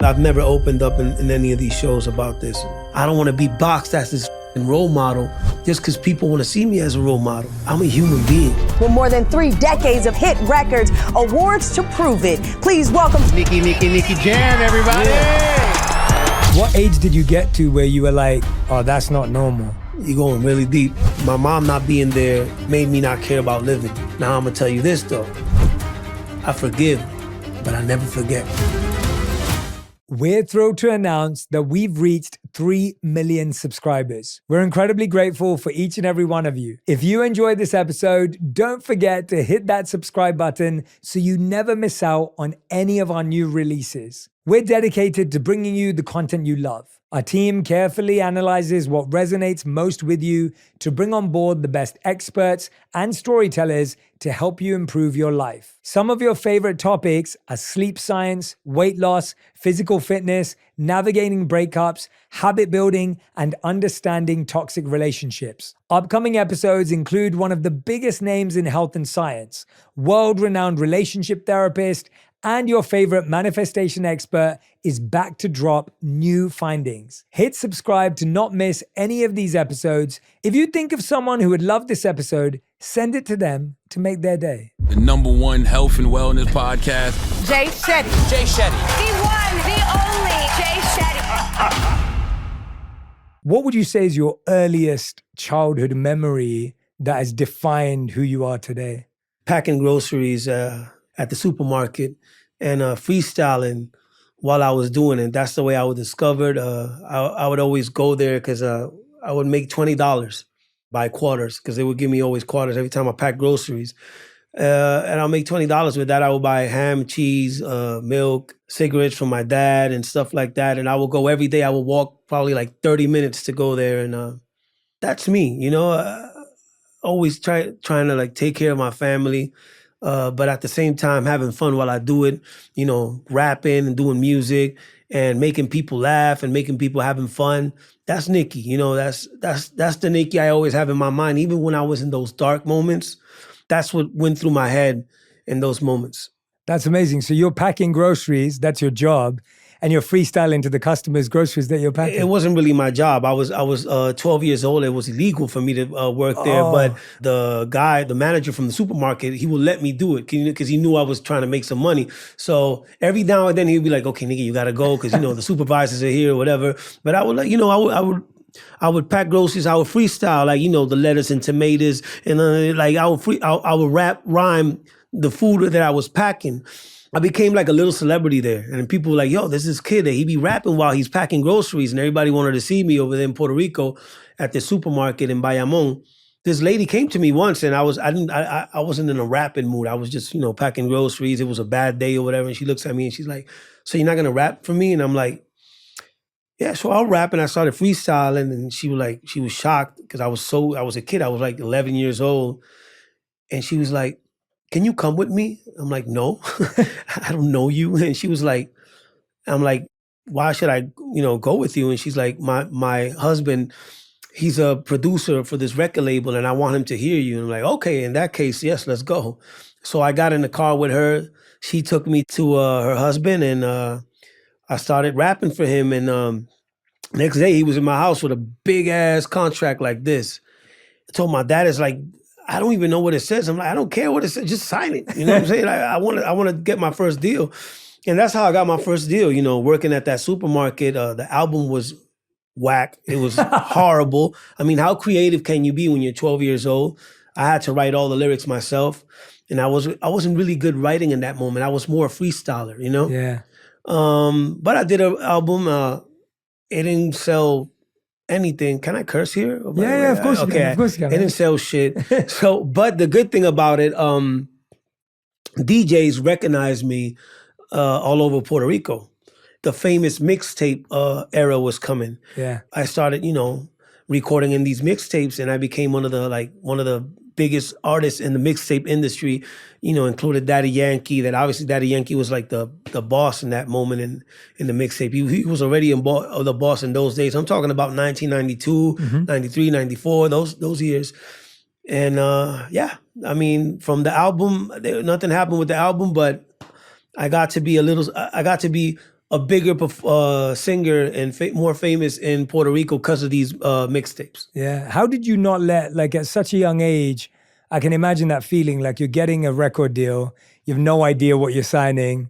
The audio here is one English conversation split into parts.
I've never opened up in any of these shows about this. I don't want to be boxed as this role model just because people want to see me as a role model. I'm a human being. With more than 3 decades of hit records, awards to prove it. Please welcome Nicky Jam, everybody. Yeah. What age did you get to where you were like, oh, that's not normal? You're going really deep. My mom not being there made me not care about living. Now I'm going to tell you this though. I forgive, but I never forget. We're thrilled to announce that we've reached 3 million subscribers. We're incredibly grateful for each and every one of you. If you enjoyed this episode, don't forget to hit that subscribe button so you never miss out on any of our new releases. We're dedicated to bringing you the content you love. Our team carefully analyzes what resonates most with you to bring on board the best experts and storytellers to help you improve your life. Some of your favorite topics are sleep science, weight loss, physical fitness, navigating breakups, habit building, and understanding toxic relationships. Upcoming episodes include one of the biggest names in health and science, world-renowned relationship therapist, and your favorite manifestation expert is back to drop new findings. Hit subscribe to not miss any of these episodes. If you think of someone who would love this episode, send it to them to make their day. The #1 health and wellness podcast. Jay Shetty. Jay Shetty. The one, the only Jay Shetty. What would you say is your earliest childhood memory that has defined who you are today? Packing groceries at the supermarket and freestyling while I was doing it. That's the way I was discovered. I would always go there because I would make $20 by quarters because they would give me always quarters every time I packed groceries. And I'll make $20 with that. I would buy ham, cheese, milk, cigarettes from my dad and stuff like that. And I would go every day. I would walk probably like 30 minutes to go there. And that's me, you know. Always trying to like take care of my family. But at the same time, having fun while I do it, you know, rapping and doing music and making people laugh and making people having fun. That's Nicky, you know, that's the Nicky I always have in my mind. Even when I was in those dark moments, that's what went through my head in those moments. That's amazing. So you're packing groceries, that's your job, and you're freestyling to the customers' groceries that you're packing. It wasn't really my job. I was 12 years old. It was illegal for me to work there. But the manager from the supermarket, he would let me do it because he knew I was trying to make some money. So every now and then he'd be like, "Okay, Nicky, you gotta go because you know the supervisors are here or whatever." But I would like, you know, I would pack groceries. I would freestyle like, you know, the lettuce and tomatoes, and like I would rhyme the food that I was packing. I became like a little celebrity there. And people were like, yo, there's this kid that he be rapping while he's packing groceries. And everybody wanted to see me over there in Puerto Rico at the supermarket in Bayamon. This lady came to me once and I wasn't in a rapping mood. I was just, you know, packing groceries. It was a bad day or whatever. And she looks at me and she's like, so you're not going to rap for me? And I'm like, yeah, so I'll rap. And I started freestyling and she was shocked because I was a kid. I was like 11 years old. And she was like, can you come with me? I'm like, no, I don't know you. And she was like, I'm like, why should I, you know, go with you? And she's like, my husband, he's a producer for this record label and I want him to hear you. And I'm like, okay, in that case, yes, let's go. So I got in the car with her. She took me to her husband and I started rapping for him. And next day he was in my house with a big ass contract like this. I told my dad, it's like, I don't even know what it says. I'm like, I don't care what it says. Just sign it. You know what I'm saying? I want to get my first deal. And that's how I got my first deal, you know, working at that supermarket. The album was whack. It was horrible. I mean, how creative can you be when you're 12 years old? I had to write all the lyrics myself. And I wasn't really good writing in that moment. I was more a freestyler, you know? Yeah. But I did an album. It didn't sell anything. Can I curse here? Yeah, of course you can. Of course you can. It didn't sell shit. So, but the good thing about it, DJs recognized me all over Puerto Rico. The famous mixtape era was coming. Yeah. I started, you know, recording in these mixtapes and I became one of the biggest artists in the mixtape industry, you know, included Daddy Yankee. That obviously Daddy Yankee was like the boss in that moment in the mixtape. He was already the boss in those days. I'm talking about 1992, 93, 94, those years. And yeah, I mean, from the album, nothing happened with the album, but I got to be a bigger singer and more famous in Puerto Rico because of these mixtapes. Yeah. How did you not let, like at such a young age, I can imagine that feeling like you're getting a record deal, you have no idea what you're signing,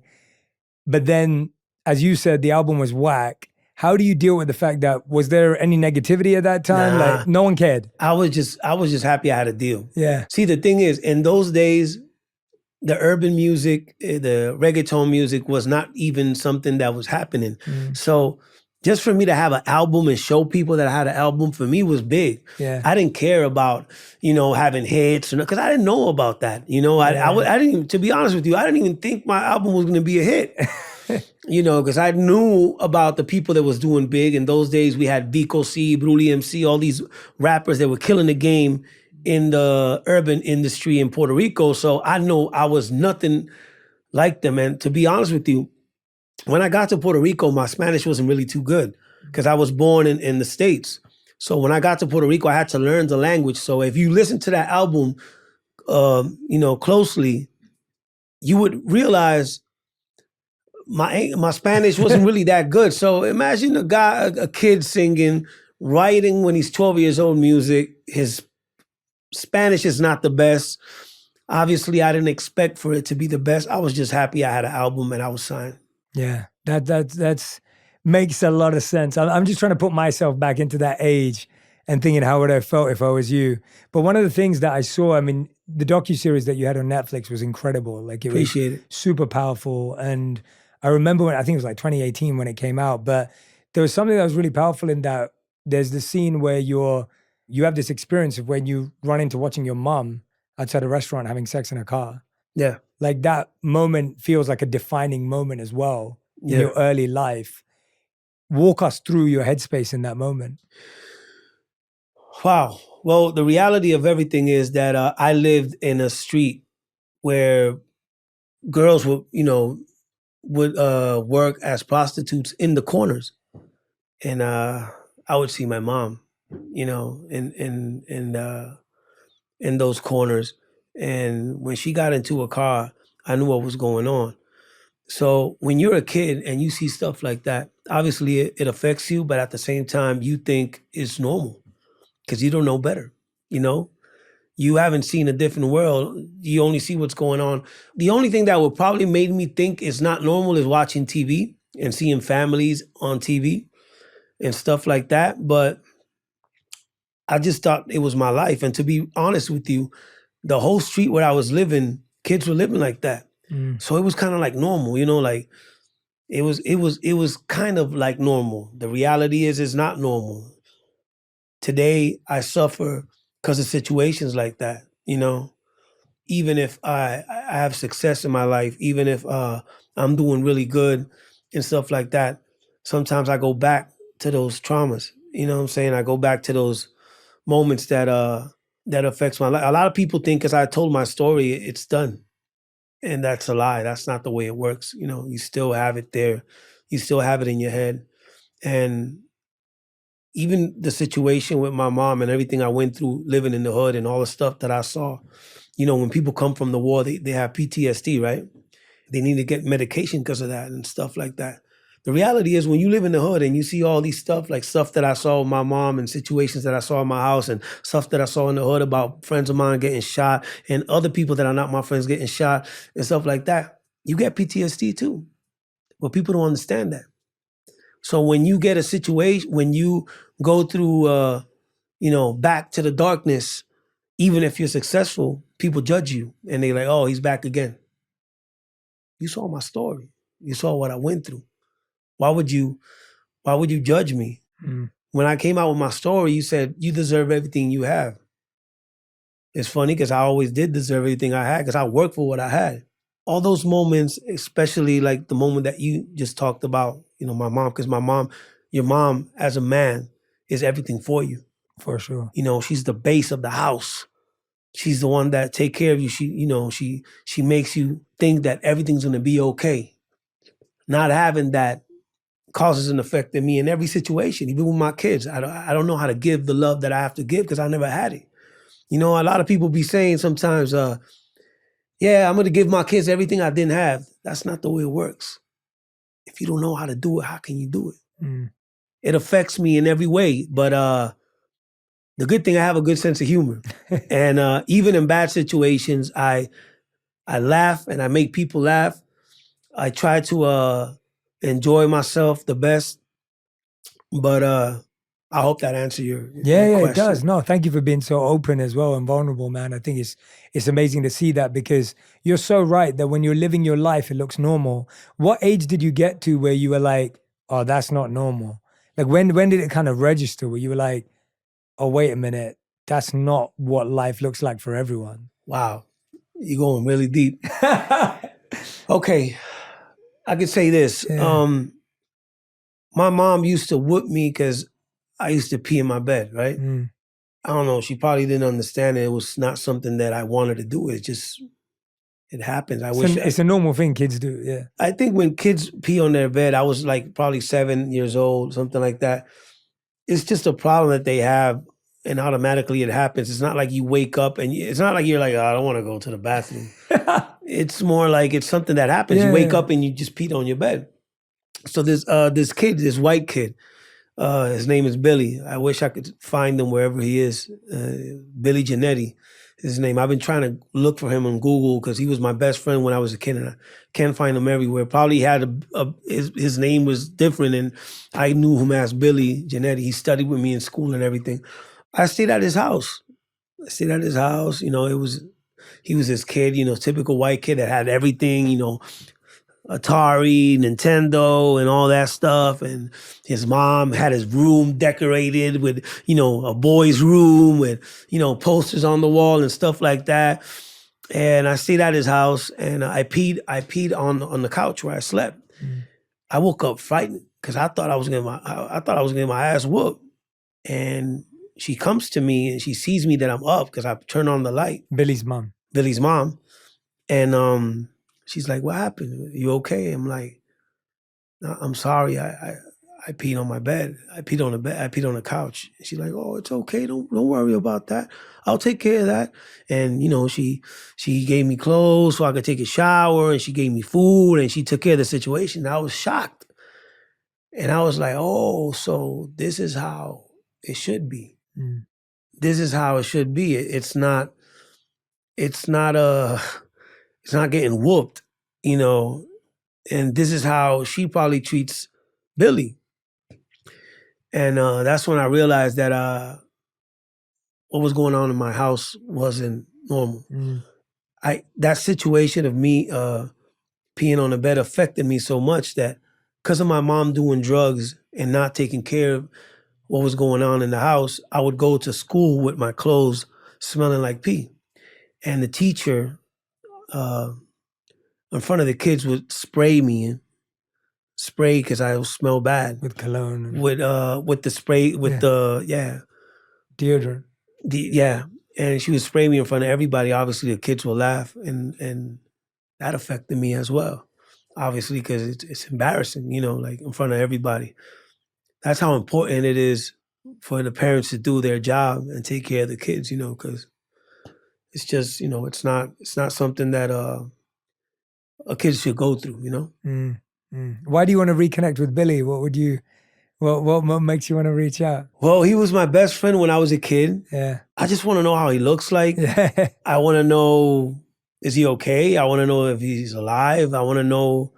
but then, as you said, the album was whack. How do you deal with the fact that, was there any negativity at that time? Nah. Like no one cared. I was just happy I had a deal. Yeah. See, the thing is, in those days, the urban music, the reggaeton music was not even something that was happening. So just for me to have an album and show people that I had an album, for me was big. Yeah. I didn't care about, having hits, because I didn't know about that. I didn't even, to be honest with you, I didn't even think my album was going to be a hit. Because I knew about the people that was doing big. In those days, we had Vico C, Bruli MC, all these rappers that were killing the game in the urban industry in Puerto Rico. So I know I was nothing like them. And to be honest with you, when I got to Puerto Rico, my Spanish wasn't really too good because I was born in the States. So when I got to Puerto Rico, I had to learn the language. So if you listen to that album, closely, you would realize my Spanish wasn't really that good. So imagine a kid singing, writing when he's 12 years old music. His Spanish is not the best. Obviously, I didn't expect for it to be the best. I was just happy I had an album and I was signed. Yeah, that's makes a lot of sense. I'm just trying to put myself back into that age and thinking how would I have felt if I was you. But one of the things that I saw, I mean, the docuseries that you had on Netflix was incredible. Like it was super powerful. And I remember when, I think it was like 2018 when it came out, but there was something that was really powerful in that there's the scene where you have this experience of when you run into watching your mom outside a restaurant having sex in a car. Yeah. Like that moment feels like a defining moment as well in your early life. Walk us through your headspace in that moment. Wow. Well, the reality of everything is that I lived in a street where girls would work as prostitutes in the corners. And I would see my mom, in those corners. And when she got into a car, I knew what was going on. So when you're a kid and you see stuff like that, obviously it affects you, but at the same time, you think it's normal because you don't know better, You haven't seen a different world. You only see what's going on. The only thing that would probably make me think it's not normal is watching TV and seeing families on TV and stuff like that. But I just thought it was my life. And to be honest with you, the whole street where I was living, kids were living like that. So it was kind of like normal, like it was kind of like normal. The reality is it's not normal. Today I suffer because of situations like that, Even if I have success in my life, even if I'm doing really good and stuff like that, sometimes I go back to those traumas. You know what I'm saying? I go back to those moments that affects my life. A lot of people think because I told my story, it's done. And that's a lie. That's not the way it works. You still have it there. You still have it in your head. And even the situation with my mom and everything I went through living in the hood and all the stuff that I saw, when people come from the war, they have PTSD, right? They need to get medication because of that and stuff like that. The reality is when you live in the hood and you see all these stuff, like stuff that I saw with my mom and situations that I saw in my house and stuff that I saw in the hood about friends of mine getting shot and other people that are not my friends getting shot and stuff like that, you get PTSD too. But people don't understand that. So when you get a situation, when you go through, back to the darkness, even if you're successful, people judge you and they're like, oh, he's back again. You saw my story. You saw what I went through. Why would you judge me? When I came out with my story, you said, you deserve everything you have. It's funny because I always did deserve everything I had because I worked for what I had. All those moments, especially like the moment that you just talked about, my mom, because your mom as a man is everything for you. For sure. She's the base of the house. She's the one that take care of you. She makes you think that everything's going to be okay. Not having that causes an effect in me in every situation, even with my kids. I don't know how to give the love that I have to give because I never had it. A lot of people be saying sometimes, yeah, I'm going to give my kids everything I didn't have. That's not the way it works. if you don't know how to do it, how can you do it? It affects me in every way. But the good thing, I have a good sense of humor. And even in bad situations, I laugh and I make people laugh. I try to enjoy myself the best. But I hope that answered your Yeah, question. it does. No, thank you for being so open as well and vulnerable, man. I think it's amazing to see that, because you're so right that when you're living your life, it looks normal. What age did you get to where you were like, oh, that's not normal? Like when did it kind of register where you were like, oh, wait a minute, that's not what life looks like for everyone? Wow, you're going really deep. Okay, I could say this. Yeah. My mom used to whoop me because I used to pee in my bed, right? I don't know. She probably didn't understand it. It was not something that I wanted to do. It happens. It's a normal thing kids do, yeah. I think when kids pee on their bed, I was like probably 7 years old, something like that. It's just a problem that they have, and automatically it happens. It's not like you wake up and it's not like you're like, oh, I don't want to go to the bathroom. It's more like it's something that happens. You wake up and you just peed on your bed. So this kid, this white kid, his name is Billy. I wish I could find him wherever he is. Billy Janetti is his name. I've been trying to look for him on Google because he was my best friend when I was a kid, and I can't find him everywhere. Probably had his name was different, and I knew him as Billy Janetti. He studied with me in school and everything. I stayed at his house. You know, he was this kid, you know, typical white kid that had everything, you know, Atari, Nintendo, and all that stuff. And his mom had his room decorated with, you know, a boy's room with, you know, posters on the wall and stuff like that. And I stayed at his house, and I peed on the couch where I slept. I woke up frightened because I thought I was getting my ass whooped. And she comes to me and she sees me that I'm up because I turned on the light. Billy's mom. And she's like, what happened? You okay? I'm like, no, I'm sorry. I peed on my bed. I peed on the bed. I peed on the couch. And she's like, oh, it's okay. Don't worry about that. I'll take care of that. And, you know, she gave me clothes so I could take a shower, and she gave me food, and she took care of the situation. I was shocked. And I was like, oh, so this is how it should be. This is how it should be. It's not getting whooped, you know, and this is how she probably treats Billy. And that's when I realized that what was going on in my house wasn't normal. That situation of me peeing on the bed affected me so much that because of my mom doing drugs and not taking care of what was going on in the house, I would go to school with my clothes smelling like pee. And the teacher in front of the kids would spray because I smell bad. With cologne. With the spray, with the deodorant. And she would spray me in front of everybody. Obviously, the kids will laugh, and that affected me as well. Obviously, because it's embarrassing, you know, like in front of everybody. That's how important it is for the parents to do their job and take care of the kids, you know, because it's just, you know, it's not something that a kid should go through, you know. Why do you want to reconnect with Billy? What makes you want to reach out? Well, he was my best friend when I was a kid. Yeah. I just want to know how he looks like. I want to know, is he okay? I want to know if he's alive. I want to know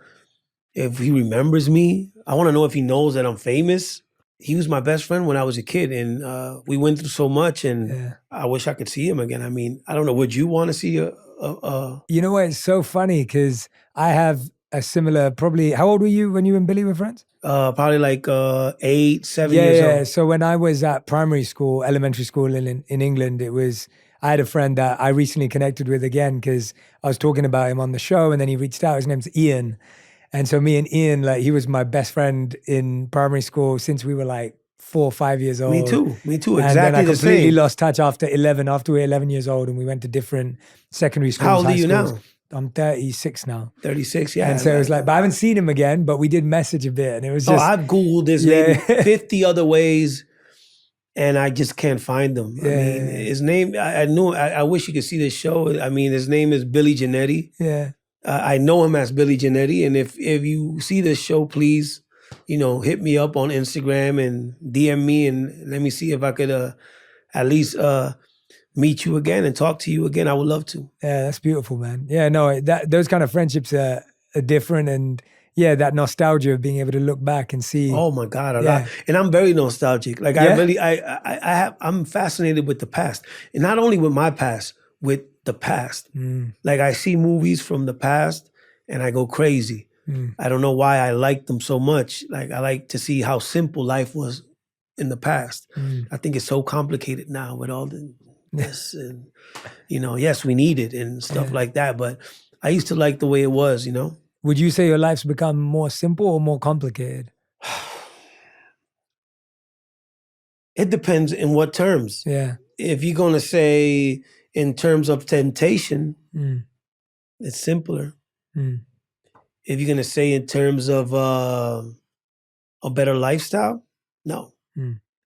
if he remembers me. I want to know if he knows that I'm famous. He was my best friend when I was a kid, and we went through so much, and I wish I could see him again. I mean, I don't know, would you want to see You know what, it's so funny because I have a similar, probably, how old were you when you and Billy were friends? Probably like 8, 7 years old. So when I was at primary school, elementary school in England, I had a friend that I recently connected with again because I was talking about him on the show, and then he reached out. His name's Ian. And so me and Ian, like, he was my best friend in primary school since we were like 4 or 5 years old. Me too. Exactly the same. And then I completely lost touch after we were 11 years old, and we went to different secondary schools. How old are you now? I'm 36 now. 36, yeah. And so it was like, but I haven't seen him again, but we did message a bit, and it was just. I've Googled this maybe 50 other ways, and I just can't find him. I mean, his name, I wish you could see this show. I mean, his name is Billy Janetti. Yeah. I know him as Billy Janetti, and if you see this show, please, hit me up on Instagram and DM me, and let me see if I could at least meet you again and talk to you again. I would love to. Yeah, that's beautiful, man. Yeah, no, those kind of friendships are different, and yeah, that nostalgia of being able to look back and see. Oh my God, a lot. And I'm very nostalgic. Like I'm fascinated with the past, and not only with my past, with the past. Like I see movies from the past, and I go crazy. I don't know why I like them so much. Like I like to see how simple life was in the past. I think it's so complicated now with all this, and yes, we need it and stuff like that. But I used to like the way it was. Would you say your life's become more simple or more complicated? It depends in what terms. Yeah. If you're going to say in terms of temptation, it's simpler. If you're going to say in terms of a better lifestyle, no.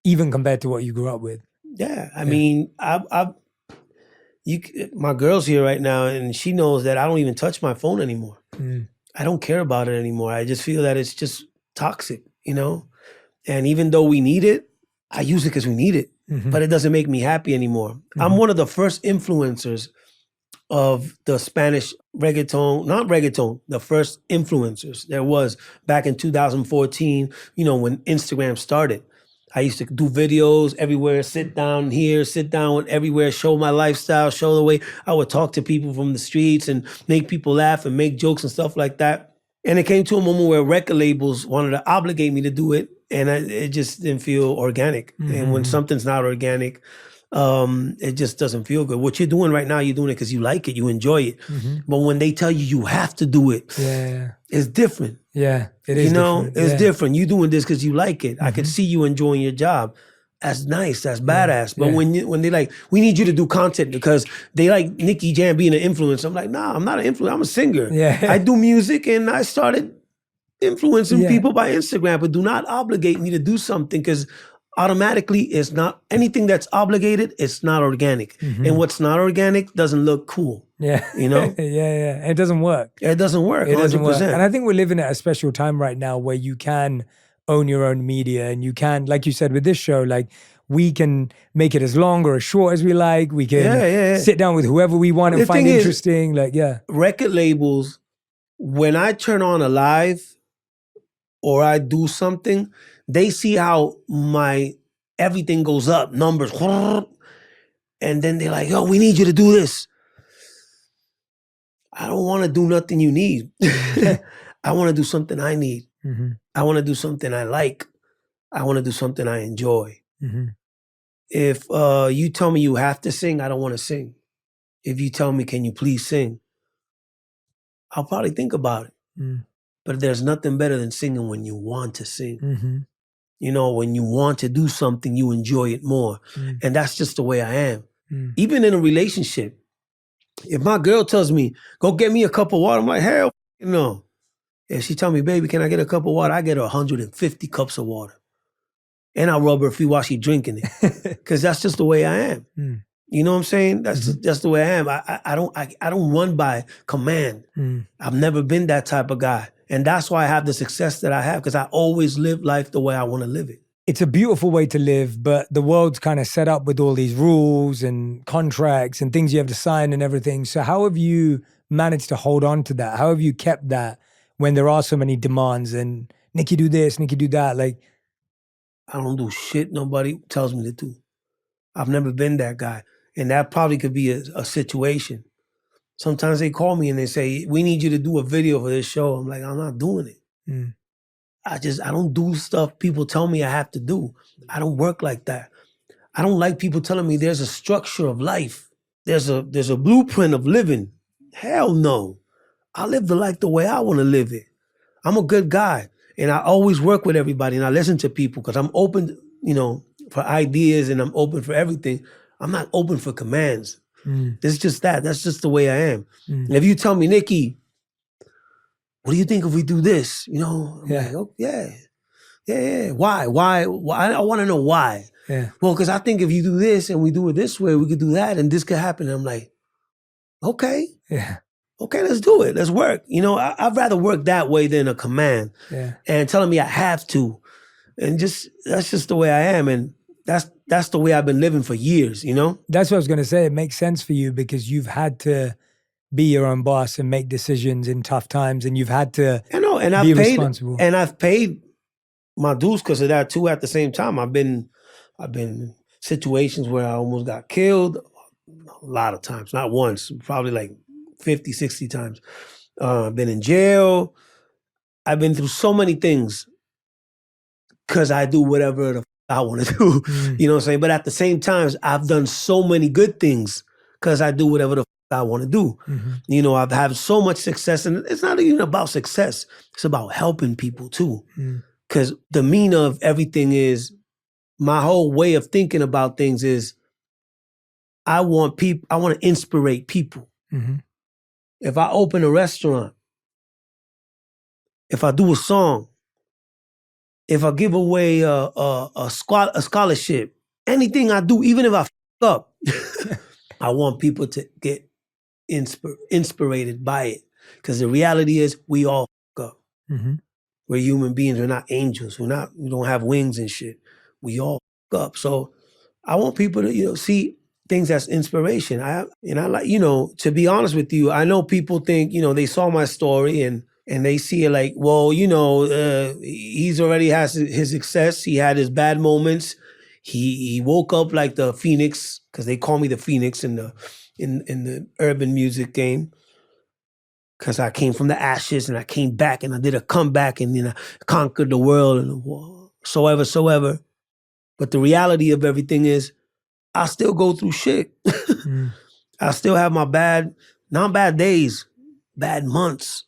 Even compared to what you grew up with? Yeah. I mean, my girl's here right now, and she knows that I don't even touch my phone anymore. I don't care about it anymore. I just feel that it's just toxic, And even though we need it, I use it because we need it, but it doesn't make me happy anymore. I'm one of the first influencers of the Spanish reggaeton, not reggaeton, the first influencers there was back in 2014, when Instagram started. I used to do videos everywhere, sit down here, sit down everywhere, show my lifestyle, show the way I would talk to people from the streets and make people laugh and make jokes and stuff like that. And it came to a moment where record labels wanted to obligate me to do it, and it just didn't feel organic. And when something's not organic, it just doesn't feel good. What you're doing right now, you're doing it because you like it, you enjoy it. But when they tell you have to do it, it's different. Yeah, it is different. It's different. You doing this because you like it. I could see you enjoying your job. That's nice. That's badass. But when they like, we need you to do content because they like Nicky Jam being an influencer. I'm like, nah, I'm not an influencer. I'm a singer. I do music, and I started influencing people by Instagram. But do not obligate me to do something because automatically it's not anything that's obligated. It's not organic, and what's not organic doesn't look cool. Yeah. It doesn't work. It doesn't work. 100%. It doesn't work. And I think we're living at a special time right now where you can own your own media, and you can, like you said with this show, like we can make it as long or as short as we like. We can sit down with whoever we want and find interesting. Record labels, when I turn on a live or I do something, they see how my everything goes up, numbers, and then they're like, yo, we need you to do this. I don't want to do nothing you need. I want to do something I need. I want to do something I like. I want to do something I enjoy. If you tell me you have to sing, I don't want to sing. If you tell me, can you please sing? I'll probably think about it. But there's nothing better than singing when you want to sing. When you want to do something, you enjoy it more. And that's just the way I am. Even in a relationship, if my girl tells me, go get me a cup of water, I'm like, hell no. If she tell me, baby, can I get a cup of water? I get her 150 cups of water. And I rub her feet while she's drinking it. Because that's just the way I am. You know what I'm saying? That's just the way I am. I don't run by command. I've never been that type of guy. And that's why I have the success that I have, because I always live life the way I want to live it. It's a beautiful way to live, but the world's kind of set up with all these rules and contracts and things you have to sign and everything. So how have you managed to hold on to that? How have you kept that when there are so many demands and Nicky do this, Nicky do that? Like, I don't do shit nobody tells me to do. I've never been that guy. And that probably could be a situation. Sometimes they call me and they say, we need you to do a video for this show. I'm like, I'm not doing it. I don't do stuff people tell me I have to do. I don't work like that. I don't like people telling me there's a structure of life. There's a blueprint of living. Hell no. I live the life the way I want to live it. I'm a good guy. And I always work with everybody and I listen to people because I'm open, for ideas and I'm open for everything. I'm not open for commands. It's just that. That's just the way I am. If you tell me, Nicky, what do you think if we do this? I'm like, oh, yeah. Why? I want to know why. Yeah. Well, because I think if you do this and we do it this way, we could do that and this could happen. And I'm like, okay. Yeah. okay, let's do it. Let's work. You know, I'd rather work that way than a command. Yeah. And telling me I have to. And that's just the way I am. And that's the way I've been living for years, you know? That's what I was going to say. It makes sense for you because you've had to be your own boss and make decisions in tough times, and you've had to be responsible. And I've paid my dues because of that too. At the same time, I've been in situations where I almost got killed a lot of times, not once, probably like 50, 60 times. I've been in jail. I've been through so many things because I do whatever the I want to do. You know what I'm saying? But at the same time, I've done so many good things because I do whatever the I want to do. You know, I've had so much success, and it's not even about success. It's about helping people too. Because the meaning of everything is, my whole way of thinking about things is, I want to inspire people. If I open a restaurant, if I do a song, if I give away a scholarship, anything I do, even if I f up, I want people to get inspired by it. Because the reality is, we all f up. We're human beings. We're not angels. We don't have wings and shit. We all f up. So I want people to, you know, see things as inspiration. I like, you know, to be honest with you, I know people think, you know, they saw my story and they see it like, well, you know, he's already has his success. He had his bad moments. He woke up like the Phoenix, because they call me the Phoenix in the urban music game. Because I came from the ashes and I came back and I did a comeback and, you know, conquered the world and soever. But the reality of everything is, I still go through shit. I still have my not bad days, bad months.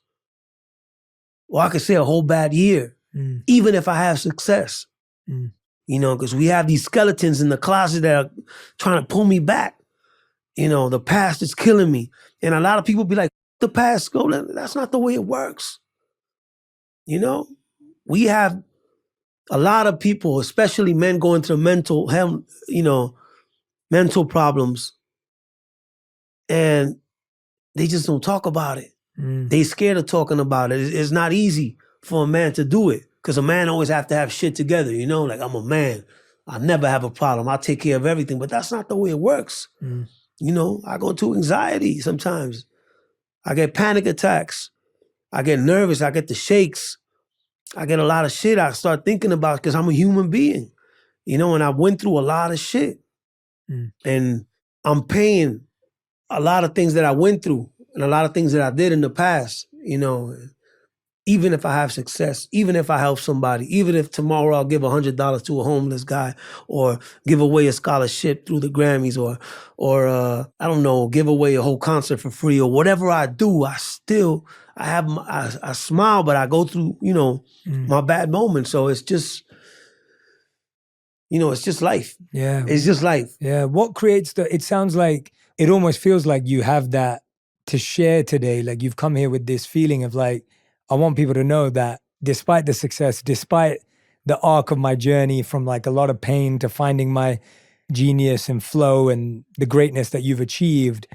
Or I could say a whole bad year, even if I have success. You know, because we have these skeletons in the closet that are trying to pull me back. You know, the past is killing me. And a lot of people be like, the past, go, that's not the way it works. You know, we have a lot of people, especially men, going through mental health, you know, mental problems, and they just don't talk about it. They scared of talking about it. It's not easy for a man to do it, because a man always have to have shit together, you know? Like, I'm a man. I never have a problem. I'll take care of everything. But that's not the way it works. You know, I go through anxiety sometimes. I get panic attacks. I get nervous. I get the shakes. I get a lot of shit I start thinking about because I'm a human being, you know, and I went through a lot of shit. And I'm paying a lot of things that I went through and a lot of things that I did in the past, you know. Even if I have success, even if I help somebody, even if tomorrow I'll give $100 to a homeless guy, or give away a scholarship through the Grammys, or I don't know, give away a whole concert for free, or whatever I do, I smile, but I go through, you know, my bad moments. So it's just, you know, it's just life. Yeah. It's just life. Yeah. What creates it sounds like, it almost feels like you have that to share today. Like, you've come here with this feeling of like, I want people to know that despite the success, despite the arc of my journey from like a lot of pain to finding my genius and flow and the greatness that you've achieved,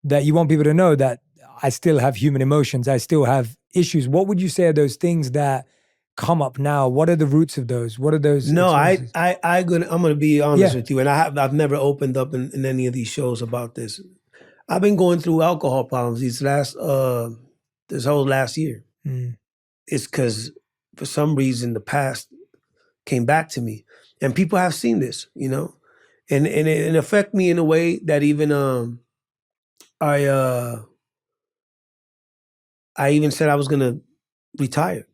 that you want people to know that I still have human emotions. I still have issues. What would you say are those things that come up now? What are the roots of those? What are those? No, I'm gonna be honest with you, and I've never opened up in any of these shows about this. I've been going through alcohol problems this whole last year. It's because for some reason the past came back to me, and people have seen this, you know, and it affected me in a way that even I even said I was gonna retire,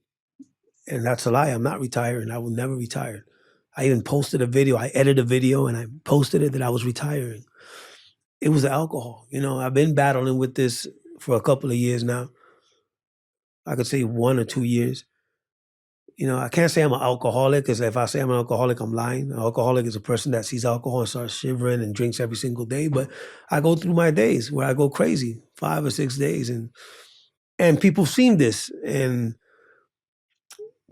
and that's a lie. I'm not retiring. I will never retire. I even posted a video. I edited a video and I posted it that I was retiring. It was the alcohol. You know, I've been battling with this for a couple of years now. I could say 1 or 2 years. You know, I can't say I'm an alcoholic, because if I say I'm an alcoholic, I'm lying. An alcoholic is a person that sees alcohol and starts shivering and drinks every single day. But I go through my days where I go crazy, 5 or 6 days. And people have seen this. And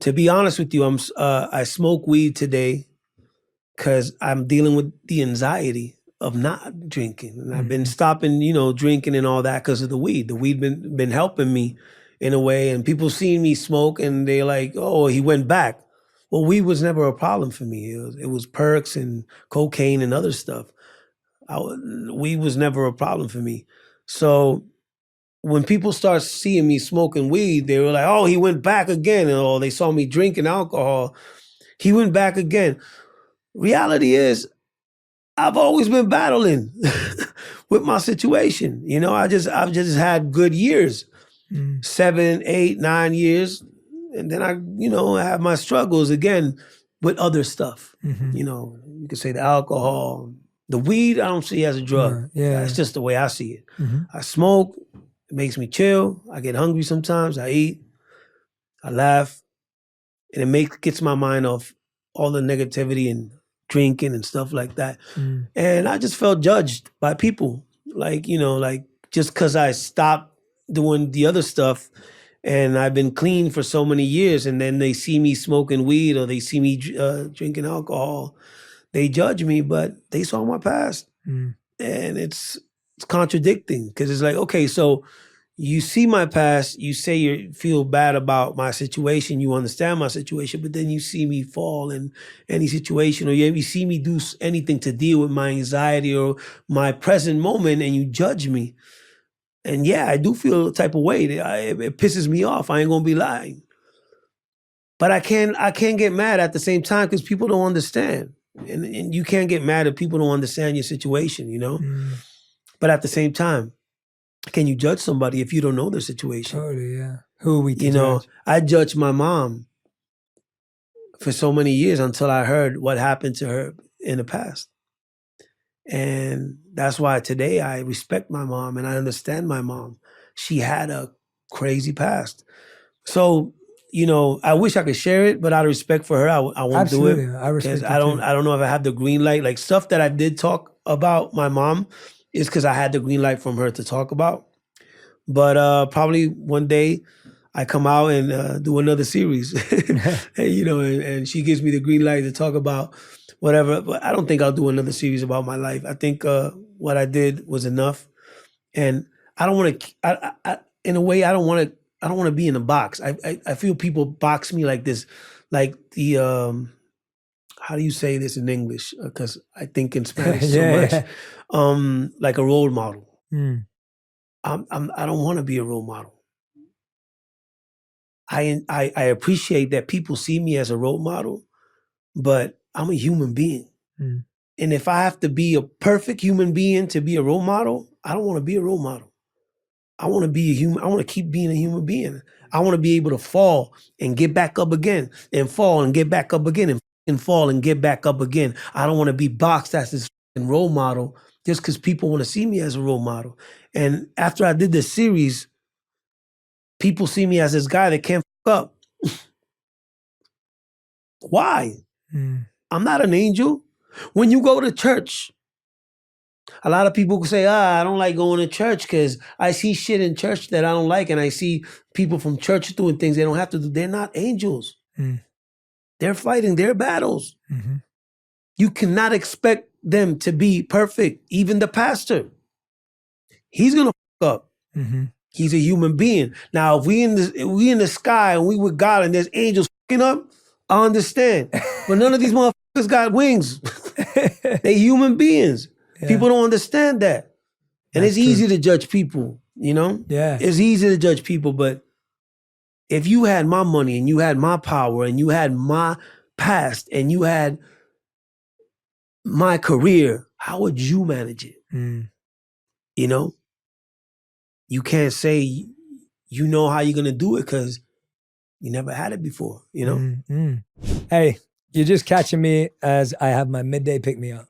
to be honest with you, I smoke weed today because I'm dealing with the anxiety of not drinking. And I've been stopping, drinking and all that because of the weed. The weed been helping me in a way. And people see me smoke and they're like, oh, he went back. Well, weed was never a problem for me. It was perks and cocaine and other stuff. Weed was never a problem for me. So when people start seeing me smoking weed, they were like, oh, he went back again. Or they saw me drinking alcohol. He went back again. Reality is, I've always been battling with my situation. I've just had good years, 7, 8, 9 years. And then I have my struggles again with other stuff. You could say the alcohol, the weed, I don't see as a drug. Yeah. That's just the way I see it. I smoke, it makes me chill. I get hungry sometimes, I eat, I laugh, and it gets my mind off all the negativity and drinking and stuff like that. And I just felt judged by people. Like just because I stopped doing the other stuff and I've been clean for so many years, and then they see me smoking weed or they see me drinking alcohol, they judge me, but they saw my past. And it's contradicting because it's like, okay, so you see my past, you say you feel bad about my situation, you understand my situation, but then you see me fall in any situation, or you see me do anything to deal with my anxiety or my present moment, and you judge me. And yeah, I do feel a type of way. It pisses me off. I ain't gonna be lying. But I can't get mad at the same time because people don't understand. And you can't get mad if people don't understand your situation, But at the same time, can you judge somebody if you don't know their situation? Totally, yeah. Who are we to judge? I judged my mom for so many years until I heard what happened to her in the past. And that's why today I respect my mom and I understand my mom. She had a crazy past. So, I wish I could share it, but out of respect for her, I won't Absolutely. do it. I respect it I don't know if I have the green light. Like stuff that I did talk about my mom is because I had the green light from her to talk about. But probably one day I come out and do another series, and she gives me the green light to talk about whatever. But I don't think I'll do another series about my life. I think what I did was enough, and I don't want to. In a way, I don't want to be in a box. I feel people box me like this, like the how do you say this in English? Because I think in Spanish so much. Like a role model. I don't want to be a role model. I appreciate that people see me as a role model, but I'm a human being. And if I have to be a perfect human being to be a role model, I don't want to be a role model. I want to be a human. I want to keep being a human being. I want to be able to fall and get back up again, and fall and get back up again, and fall and get back up again. I don't want to be boxed as this role model just because people want to see me as a role model. And after I did this series, people see me as this guy that can't fuck up. Why? I'm not an angel. When you go to church, a lot of people say, I don't like going to church because I see shit in church that I don't like, and I see people from church doing things they don't have to do. They're not angels. They're fighting their battles. You cannot expect them to be perfect. Even the pastor, he's gonna fuck up. He's a human being. Now, if we in the sky and we with God and there's angels fucking up, I understand. But none of these motherfuckers got wings. They human beings. Yeah. People don't understand that. And it's easy to judge people, Yeah. It's easy to judge people, but if you had my money and you had my power and you had my past and you had my career, how would you manage it? You can't say you know how you're going to do it because you never had it before, Hey, you're just catching me as I have my midday pick-me-up.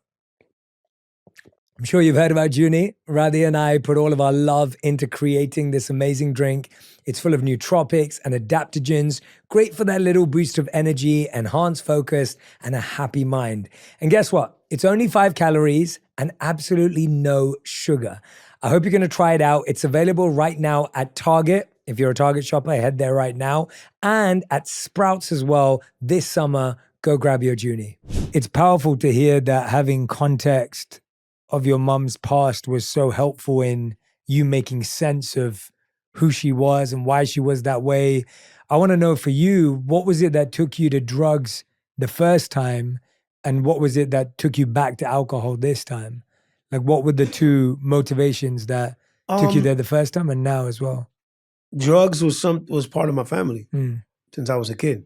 I'm sure you've heard about Junie. Radhi and I put all of our love into creating this amazing drink. It's full of nootropics and adaptogens, great for that little boost of energy, enhanced focus, and a happy mind. And guess what? It's only 5 calories and absolutely no sugar. I hope you're going to try it out. It's available right now at Target. If you're a Target shopper, head there right now. And at Sprouts as well this summer. Go grab your Junie. It's powerful to hear that having context of your mum's past was so helpful in you making sense of who she was and why she was that way. I want to know for you, what was it that took you to drugs the first time? And what was it that took you back to alcohol this time? Like, what were the two motivations that took you there the first time and now as well? Drugs was part of my family Mm. since I was a kid.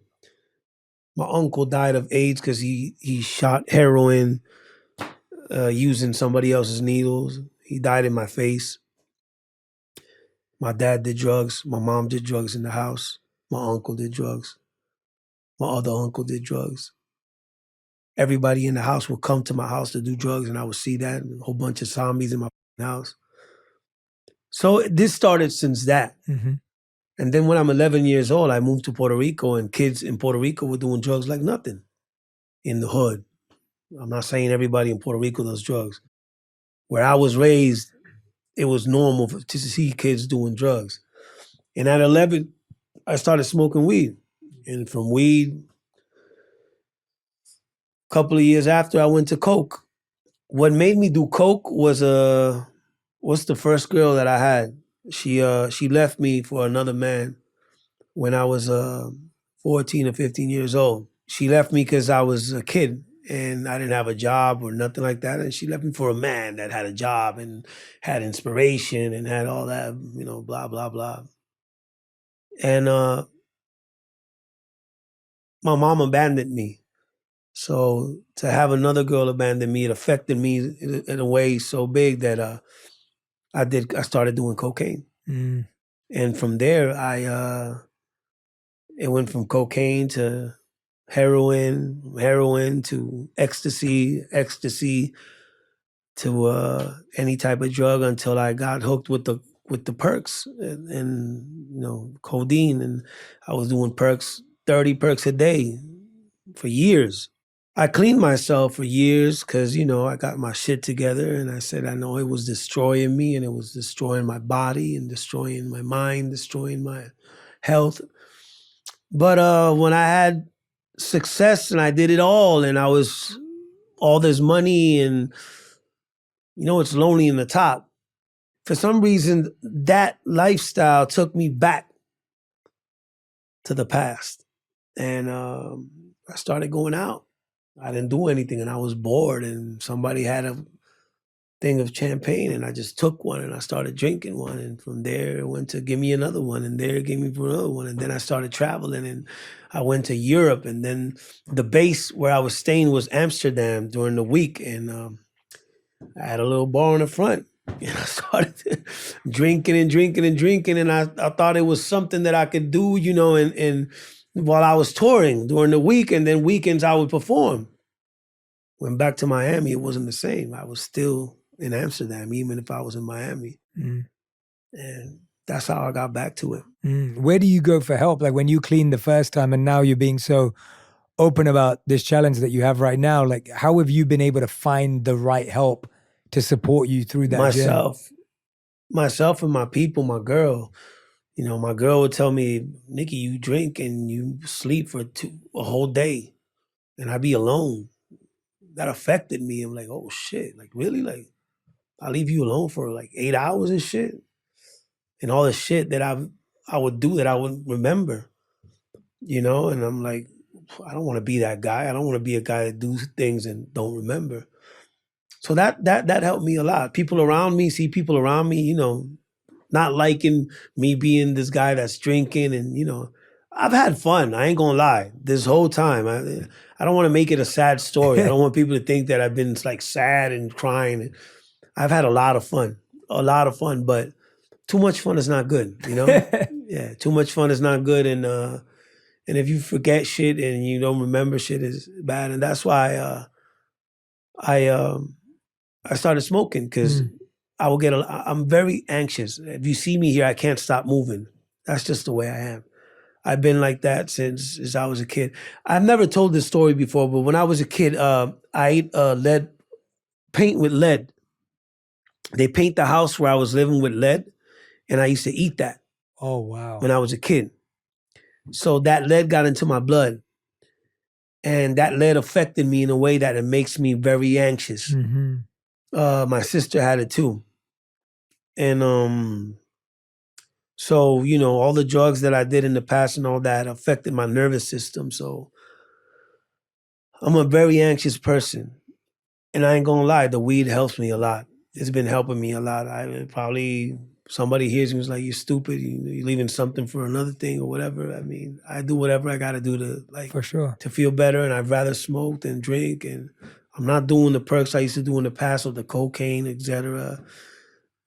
My uncle died of AIDS because he shot heroin using somebody else's needles. He died in my face. My dad did drugs. My mom did drugs in the house. My uncle did drugs. My other uncle did drugs. Everybody in the house would come to my house to do drugs, and I would see that, and a whole bunch of zombies in my house. So this started since that. Mm-hmm. And then when I'm 11 years old, I moved to Puerto Rico, and kids in Puerto Rico were doing drugs like nothing in the hood. I'm not saying everybody in Puerto Rico does drugs. Where I was raised, it was normal to see kids doing drugs. And at 11, I started smoking weed. And from weed, a couple of years after, I went to coke. What made me do coke was what's the first girl that I had? She left me for another man when I was 14 or 15 years old. She left me because I was a kid and I didn't have a job or nothing like that. And she left me for a man that had a job and had inspiration and had all that, blah, blah, blah. And my mom abandoned me. So to have another girl abandon me, it affected me in a way so big that I started doing cocaine. Mm. And from there, it went from cocaine to heroin to ecstasy to any type of drug until I got hooked with the perks and codeine, and I was doing perks, 30 perks a day for years. I cleaned myself for years because, I got my shit together and I said I know it was destroying me and it was destroying my body and destroying my mind, destroying my health. But when I had success and I did it all and I was all this money and, it's lonely in the top. For some reason, that lifestyle took me back to the past. And I started going out. I didn't do anything and I was bored and somebody had a thing of champagne and I just took one and I started drinking one. And from there, it went to give me another one and there gave me another one. And then I started traveling and I went to Europe. And then the base where I was staying was Amsterdam during the week. And I had a little bar in the front. And I started drinking and drinking and drinking. And I thought it was something that I could do, and while I was touring during the week, and then weekends I would perform. Went back to Miami, it wasn't the same. I was still in Amsterdam, even if I was in Miami. Mm. And that's how I got back to it. Mm. Where do you go for help? Like when you cleaned the first time and now you're being so open about this challenge that you have right now, like how have you been able to find the right help to support you through that journey? Myself and my people, my girl. My girl would tell me, Nicky, you drink and you sleep for a whole day. And I'd be alone. That affected me. I'm like, oh shit, like really? Like I leave you alone for like 8 hours and shit? And all the shit that I would do that I wouldn't remember. And I'm like, I don't want to be that guy. I don't want to be a guy that do things and don't remember. So that helped me a lot. People around me, not liking me being this guy that's drinking and, I've had fun. I ain't gonna lie. This whole time, I don't want to make it a sad story. I don't want people to think that I've been like sad and crying. I've had a lot of fun, but too much fun is not good, Yeah, too much fun is not good. And if you forget shit and you don't remember shit is bad. And that's why I started smoking because I'm very anxious. If you see me here, I can't stop moving. That's just the way I am. I've been like that since I was a kid. I've never told this story before, but when I was a kid, I ate paint with lead. They paint the house where I was living with lead, and I used to eat that. Oh, wow. When I was a kid. So that lead got into my blood, and that lead affected me in a way that it makes me very anxious. Mm-hmm. My sister had it too. And so, you know, all the drugs that I did in the past and all that affected my nervous system. So I'm a very anxious person. And I ain't gonna lie, the weed helps me a lot. It's been helping me a lot. I probably somebody hears me and is like, "You're stupid. You're leaving something for another thing or whatever." I mean, I do whatever I got to do to For sure. to feel better, and I'd rather smoke than drink. And I'm not doing the perks I used to do in the past with the cocaine, etc.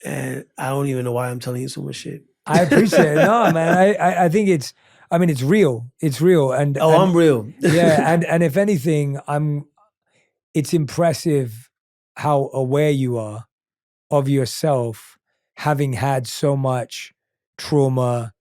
And I don't even know why I'm telling you so much shit. I appreciate it. No, man. I think it's real. It's real. And I'm real. yeah. And if anything, it's impressive how aware you are of yourself, having had so much trauma,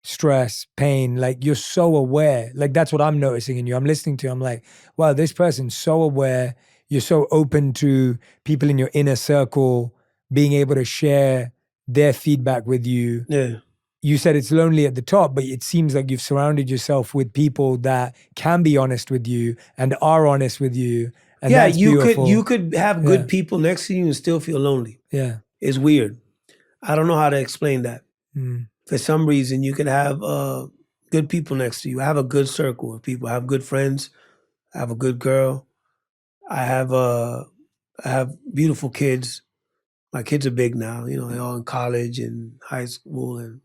stress, pain. Like, you're so aware. Like, that's what I'm noticing in you. I'm listening to you. I'm like, wow, this person's so aware. You're so open to people in your inner circle being able to share their feedback with you. Yeah. You said it's lonely at the top, but it seems like you've surrounded yourself with people that can be honest with you and are honest with you. And Yeah, that's beautiful. you could have good Yeah. people next to you and still feel lonely. Yeah. It's weird. I don't know how to explain that. Mm. For some reason, you can have good people next to you. I have a good circle of people. I have good friends. I have a good girl. I have beautiful kids. My kids are big now. You know, they're all in college and high school. And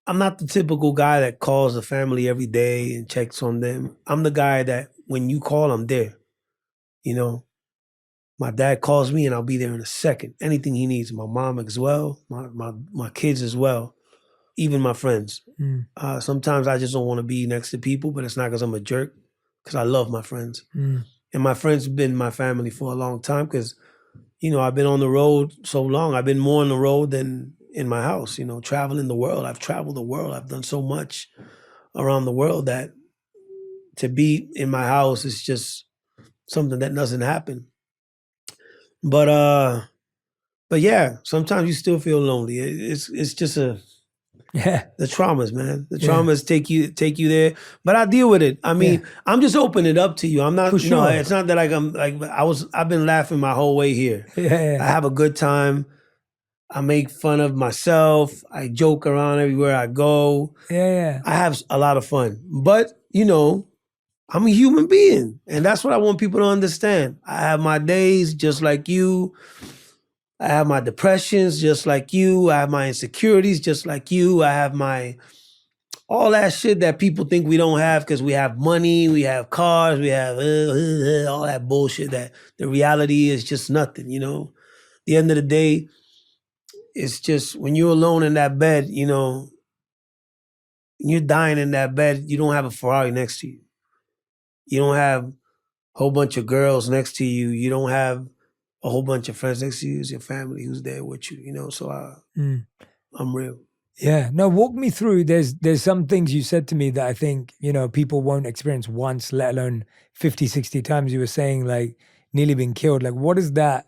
I'm not the typical guy that calls the family every day and checks on them. I'm the guy that when you call, I'm there. You know, my dad calls me and I'll be there in a second. Anything he needs. My mom as well. My kids as well. Even my friends. Mm. Sometimes I just don't want to be next to people, but it's not because I'm a jerk. Because I love my friends. Mm. And my friends have been my family for a long time because, you know, I've been on the road so long. I've been more on the road than in my house, you know, traveling the world. I've traveled the world. I've done so much around the world that to be in my house is just something that doesn't happen. But yeah, sometimes you still feel lonely. It's just Yeah. the traumas, man. The traumas take you there. But I deal with it. I mean, I'm just opening it up to you. I'm not, For sure. it's not that like I've been laughing my whole way here. Yeah. I have a good time. I make fun of myself. I joke around everywhere I go. Yeah. I have a lot of fun. But, you know, I'm a human being. And that's what I want people to understand. I have my days just like you. I have my depressions just like you. I have my insecurities just like you. I have all that shit that people think we don't have because we have money, we have cars, we have all that bullshit that the reality is just nothing, you know? At the end of the day, it's just when you're alone in that bed, you know, you're dying in that bed, you don't have a Ferrari next to you. You don't have a whole bunch of girls next to you. You don't have a whole bunch of friends next to you. It's your family who's there with you, you know? So I'm real. Yeah. No, walk me through. There's some things you said to me that I think, you know, people won't experience once, let alone 50, 60 times. You were saying like nearly being killed. Like, what is that?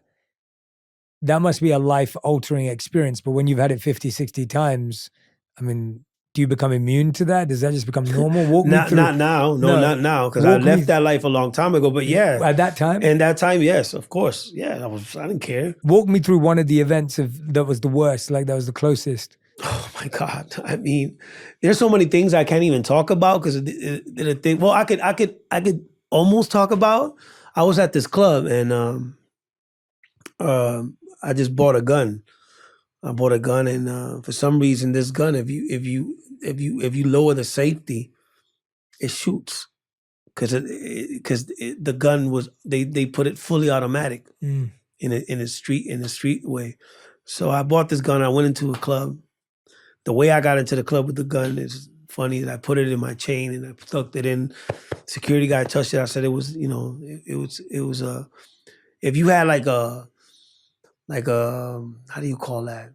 That must be a life-altering experience. But when you've had it 50, 60 times, I mean, do you become immune to that? Does that just become normal? Walk me through. Not now. No, not now. Because I left that life a long time ago. But yeah. At that time? And that time, yes, of course. Yeah, I didn't care. Walk me through one of the events that was the worst, like that was the closest. Oh my God. I mean, there's so many things I can't even talk about because the thing. Well, I could almost talk about. I was at this club and I just bought a gun. I bought a gun and for some reason this gun, if you lower the safety, it shoots. Because the gun was they put it fully automatic in a street way. So I bought this gun. I went into a club. The way I got into the club with the gun is funny. That I put it in my chain and I tucked it in. Security guy touched it. I said it was, you know, it was if you had like a how do you call that?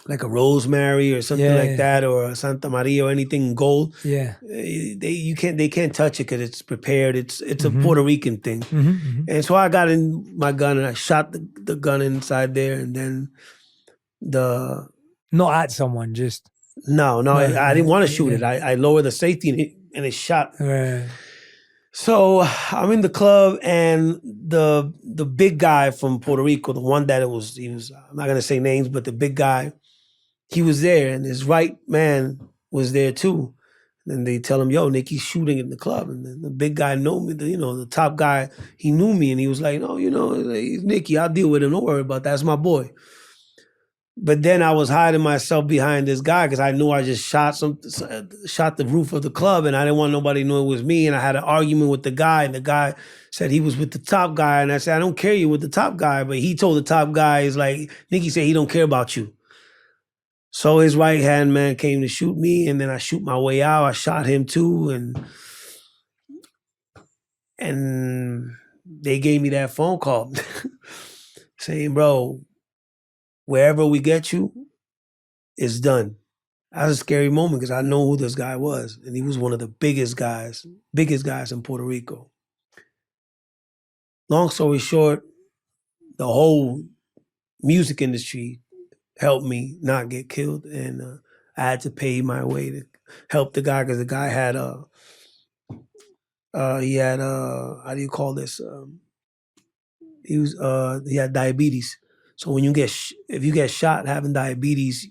Like a rosemary or something like that, or a Santa Maria or anything in gold. Yeah, they can't touch it because it's prepared. It's a Puerto Rican thing. And so I got in my gun and I shot the gun inside there, and then not at someone, just no, I didn't want to shoot it. I lowered the safety and it shot. So I'm in the club, and the big guy from Puerto Rico, the one that he was. I'm not gonna say names, but the big guy, he was there, and his right man was there too. And they tell him, "Yo, Nicky's shooting in the club," and then the big guy know me. The top guy, he knew me, and he was like, "No, he's Nicky. I'll deal with him. Don't worry about that. That's my boy." But then I was hiding myself behind this guy because I knew I just shot the roof of the club, and I didn't want nobody to know it was me. And I had an argument with the guy, and the guy said he was with the top guy, and I said, "I don't care you with the top guy," but he told the top guy, "Is like Nicky said he don't care about you." So his right hand man came to shoot me, and then I shoot my way out. I shot him too, and they gave me that phone call saying, "Bro, wherever we get you, it's done." That was a scary moment because I know who this guy was, and he was one of the biggest guys in Puerto Rico. Long story short, the whole music industry helped me not get killed, and I had to pay my way to help the guy because the guy had how do you call this? He had diabetes. So when if you get shot having diabetes,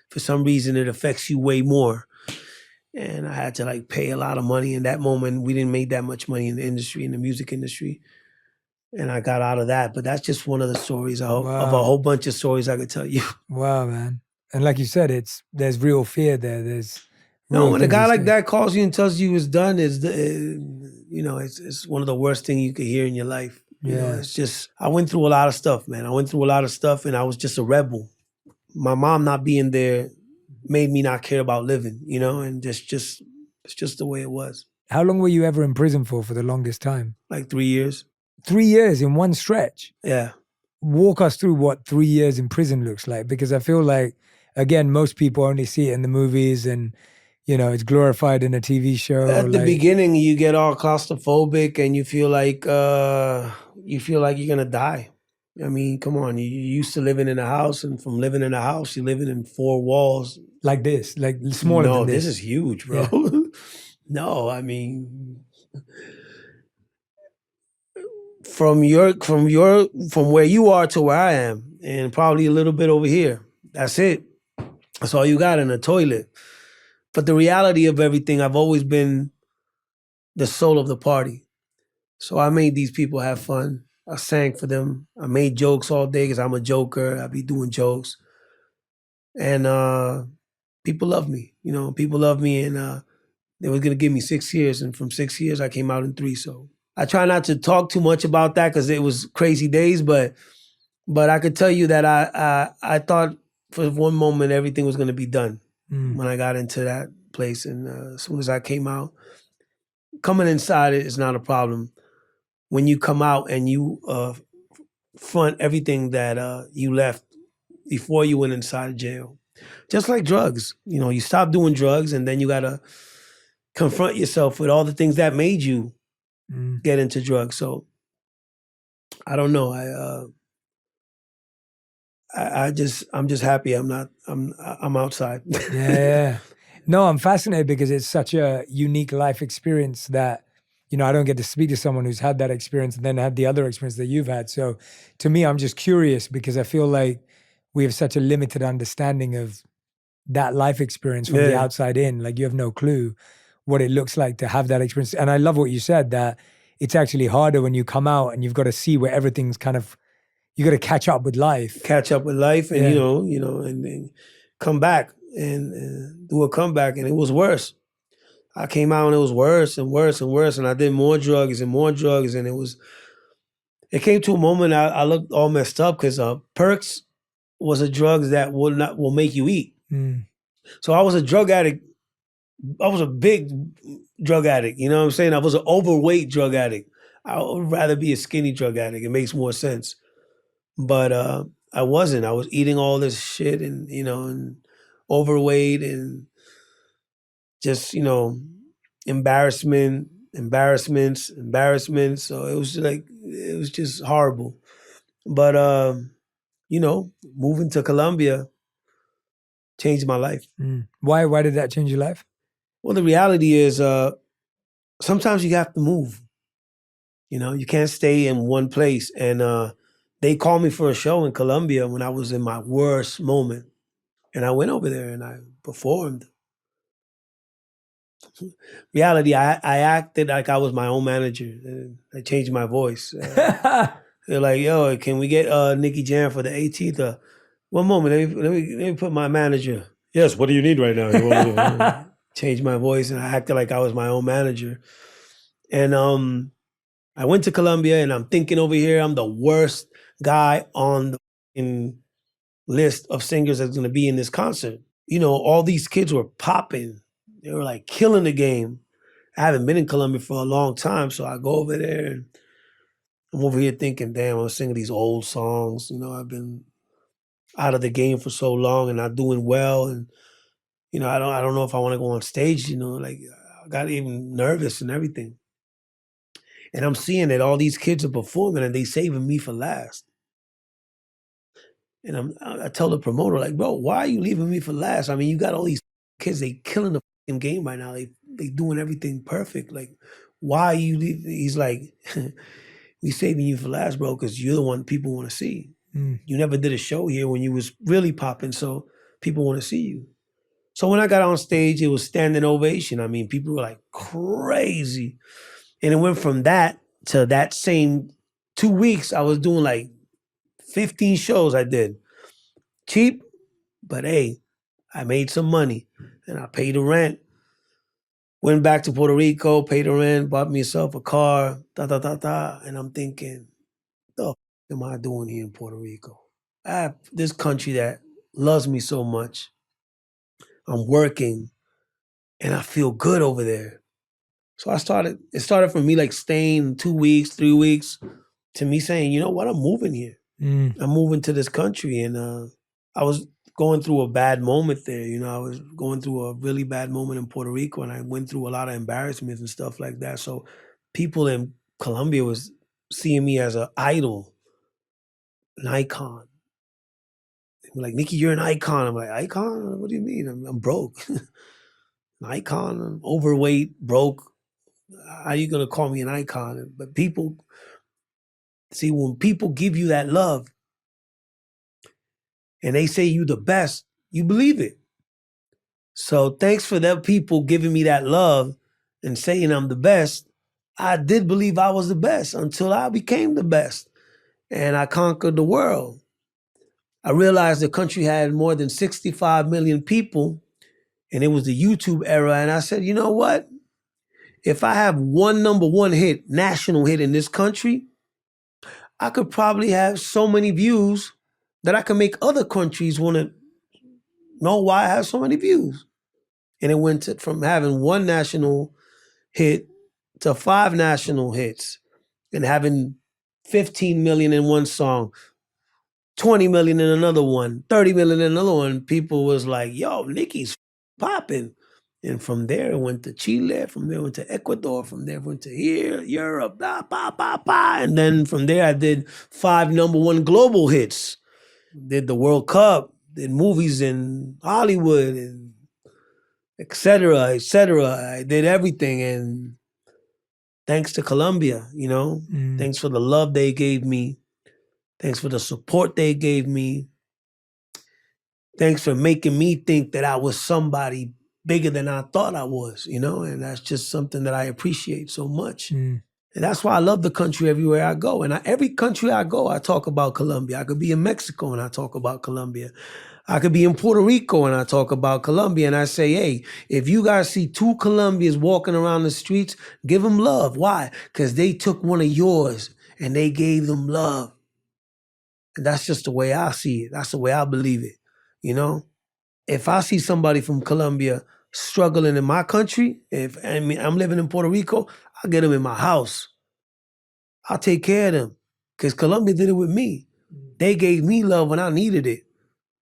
for some reason it affects you way more. And I had to like pay a lot of money. In that moment, we didn't make that much money in the music industry. And I got out of that. But that's just one of the stories of a whole bunch of stories I could tell you. Wow, man. And like you said, there's real fear there. There's No, when a guy like that calls you and tells you it's done, it's one of the worst things you could hear in your life. You know, it's just, I went through a lot of stuff, man. I went through a lot of stuff, and I was just a rebel. My mom not being there made me not care about living, and it's just the way it was. How long were you ever in prison for the longest time? Like 3 years. 3 years in one stretch? Yeah. Walk us through what 3 years in prison looks like, because I feel like, again, most people only see it in the movies and, it's glorified in a TV show. At the beginning, you get all claustrophobic and you feel like you're gonna die. I mean, come on, you're used to living in a house, and from living in a house, you're living in 4 walls. Like this, like smaller than this. No, this is huge, bro. Yeah. No, I mean, from where you are to where I am, and probably a little bit over here. That's it. That's all you got in a toilet. But the reality of everything, I've always been the soul of the party. So I made these people have fun. I sang for them. I made jokes all day because I'm a joker. I be doing jokes. And people love me. People love me, and they were going to give me 6 years. And from 6 years, I came out in 3. So I try not to talk too much about that because it was crazy days. But I could tell you that I thought for one moment everything was going to be done when I got into that place. And as soon as I came out, coming inside it is not a problem. When you come out and you front everything that you left before you went inside jail, just like drugs, you stop doing drugs, and then you gotta confront yourself with all the things that made you get into drugs. So I don't know. I'm just happy I'm outside. Yeah. No, I'm fascinated because it's such a unique life experience that, I don't get to speak to someone who's had that experience and then had the other experience that you've had. So to me, I'm just curious because I feel like we have such a limited understanding of that life experience from the outside in. Like, you have no clue what it looks like to have that experience. And I love what you said, that it's actually harder when you come out and you've got to see where everything's you got to catch up with life. And, and come back and do a comeback. And it was worse. I came out and it was worse and worse and worse. And I did more drugs and more drugs. And it came to a moment I looked all messed up because perks was a drug that will make you eat. So I was a drug addict. I was a big drug addict. You know what I'm saying? I was an overweight drug addict. I would rather be a skinny drug addict. It makes more sense. But I wasn't. I was eating all this shit and, and overweight and just, embarrassments. So it was just horrible. But, moving to Colombia changed my life. Why did that change your life? Well, the reality is sometimes you have to move. You know, you can't stay in one place. And they called me for a show in Colombia when I was in my worst moment. And I went over there and I performed. Reality, I acted like I was my own manager. And I changed my voice. They're like, yo, can we get Nicky Jam for the 18th? One moment, let me put my manager. Yes, what do you need right now? You want to change my voice, and I acted like I was my own manager. And I went to Colombia, and I'm thinking over here, I'm the worst guy on the list of singers that's going to be in this concert. You know, all these kids were popping. They were like killing the game. I haven't been in Colombia for a long time, so I go over there and I'm over here thinking, damn, I'm singing these old songs. You know, I've been out of the game for so long and not doing well. And, you know, I don't know if I want to go on stage, you know, like I got even nervous and everything. And I'm seeing that all these kids are performing and they saving me for last. And I tell the promoter, like, bro, why are you leaving me for last? I mean, you got all these kids, they killing the fucking game right now. They doing everything perfect. Like, why are you leaving? He's like, we saving you for last, bro, because you're the one people want to see. You never did a show here when you was really popping, so people want to see you. So when I got on stage, it was standing ovation. I mean, people were like crazy. And it went from that to that same 2 weeks, I was doing like 15 shows I did. Cheap, but hey, I made some money and I paid the rent. Went back to Puerto Rico, paid the rent, bought myself a car, And I'm thinking, the f- am I doing here in Puerto Rico? I have this country that loves me so much. I'm working and I feel good over there. So it started from me like staying 2 weeks, 3 weeks, to me saying, you know what, I'm moving here. I'm moving to this country. And I was going through a bad moment there. You know, I was going through a really bad moment in Puerto Rico and I went through a lot of embarrassments and stuff like that. So people in Colombia was seeing me as an idol, an icon. They were like, Nicky, you're an icon. I'm like, icon? What do you mean? I'm broke. An icon, I'm overweight, broke. How are you gonna call me an icon? But people, see, when people give you that love and they say you the best, you believe it. So thanks for them people giving me that love and saying I'm the best. I did believe I was the best until I became the best. And I conquered the world. I realized the country had more than 65 million people, and it was the YouTube era. And I said, you know what? If I have one number one hit, national hit in this country, I could probably have so many views that I can make other countries want to know why I have so many views. And it went from having one national hit to 5 national hits and having 15 million in one song, 20 million in another one, 30 million in another one. People was like, yo, Nicky's popping. And from there, it went to Chile. From there, it went to Ecuador. From there, it went to here, Europe, blah, blah, blah, blah. And then from there, I did 5 number one global hits. Did the World Cup, did movies in Hollywood, and et cetera, et cetera. I did everything. And thanks to Colombia, you know, thanks for the love they gave me. Thanks for the support they gave me. Thanks for making me think that I was somebody bigger than I thought I was, you know? And that's just something that I appreciate so much. And that's why I love the country everywhere I go. And every country I go, I talk about Colombia. I could be in Mexico and I talk about Colombia. I could be in Puerto Rico and I talk about Colombia. And I say, hey, if you guys see 2 Colombians walking around the streets, give them love. Why? Because they took one of yours and they gave them love. And that's just the way I see it. That's the way I believe it, you know? If I see somebody from Colombia struggling in my country, I'm living in Puerto Rico, I'll get them in my house. I'll take care of them because Colombia did it with me. They gave me love when I needed it.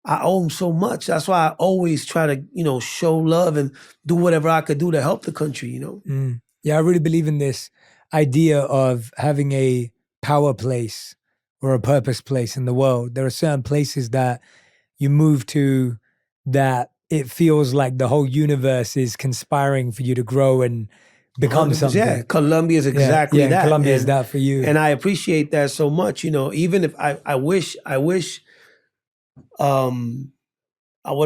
I owe them so much. That's why I always try to, you know, show love and do whatever I could do to help the country, you know? Yeah, I really believe in this idea of having a power place or a purpose place in the world. There are certain places that you move to that it feels like the whole universe is conspiring for you to grow and become 100%. something. Yeah, Colombia is exactly yeah, that. Colombia is that for you. And I appreciate that so much. Even if I wish I would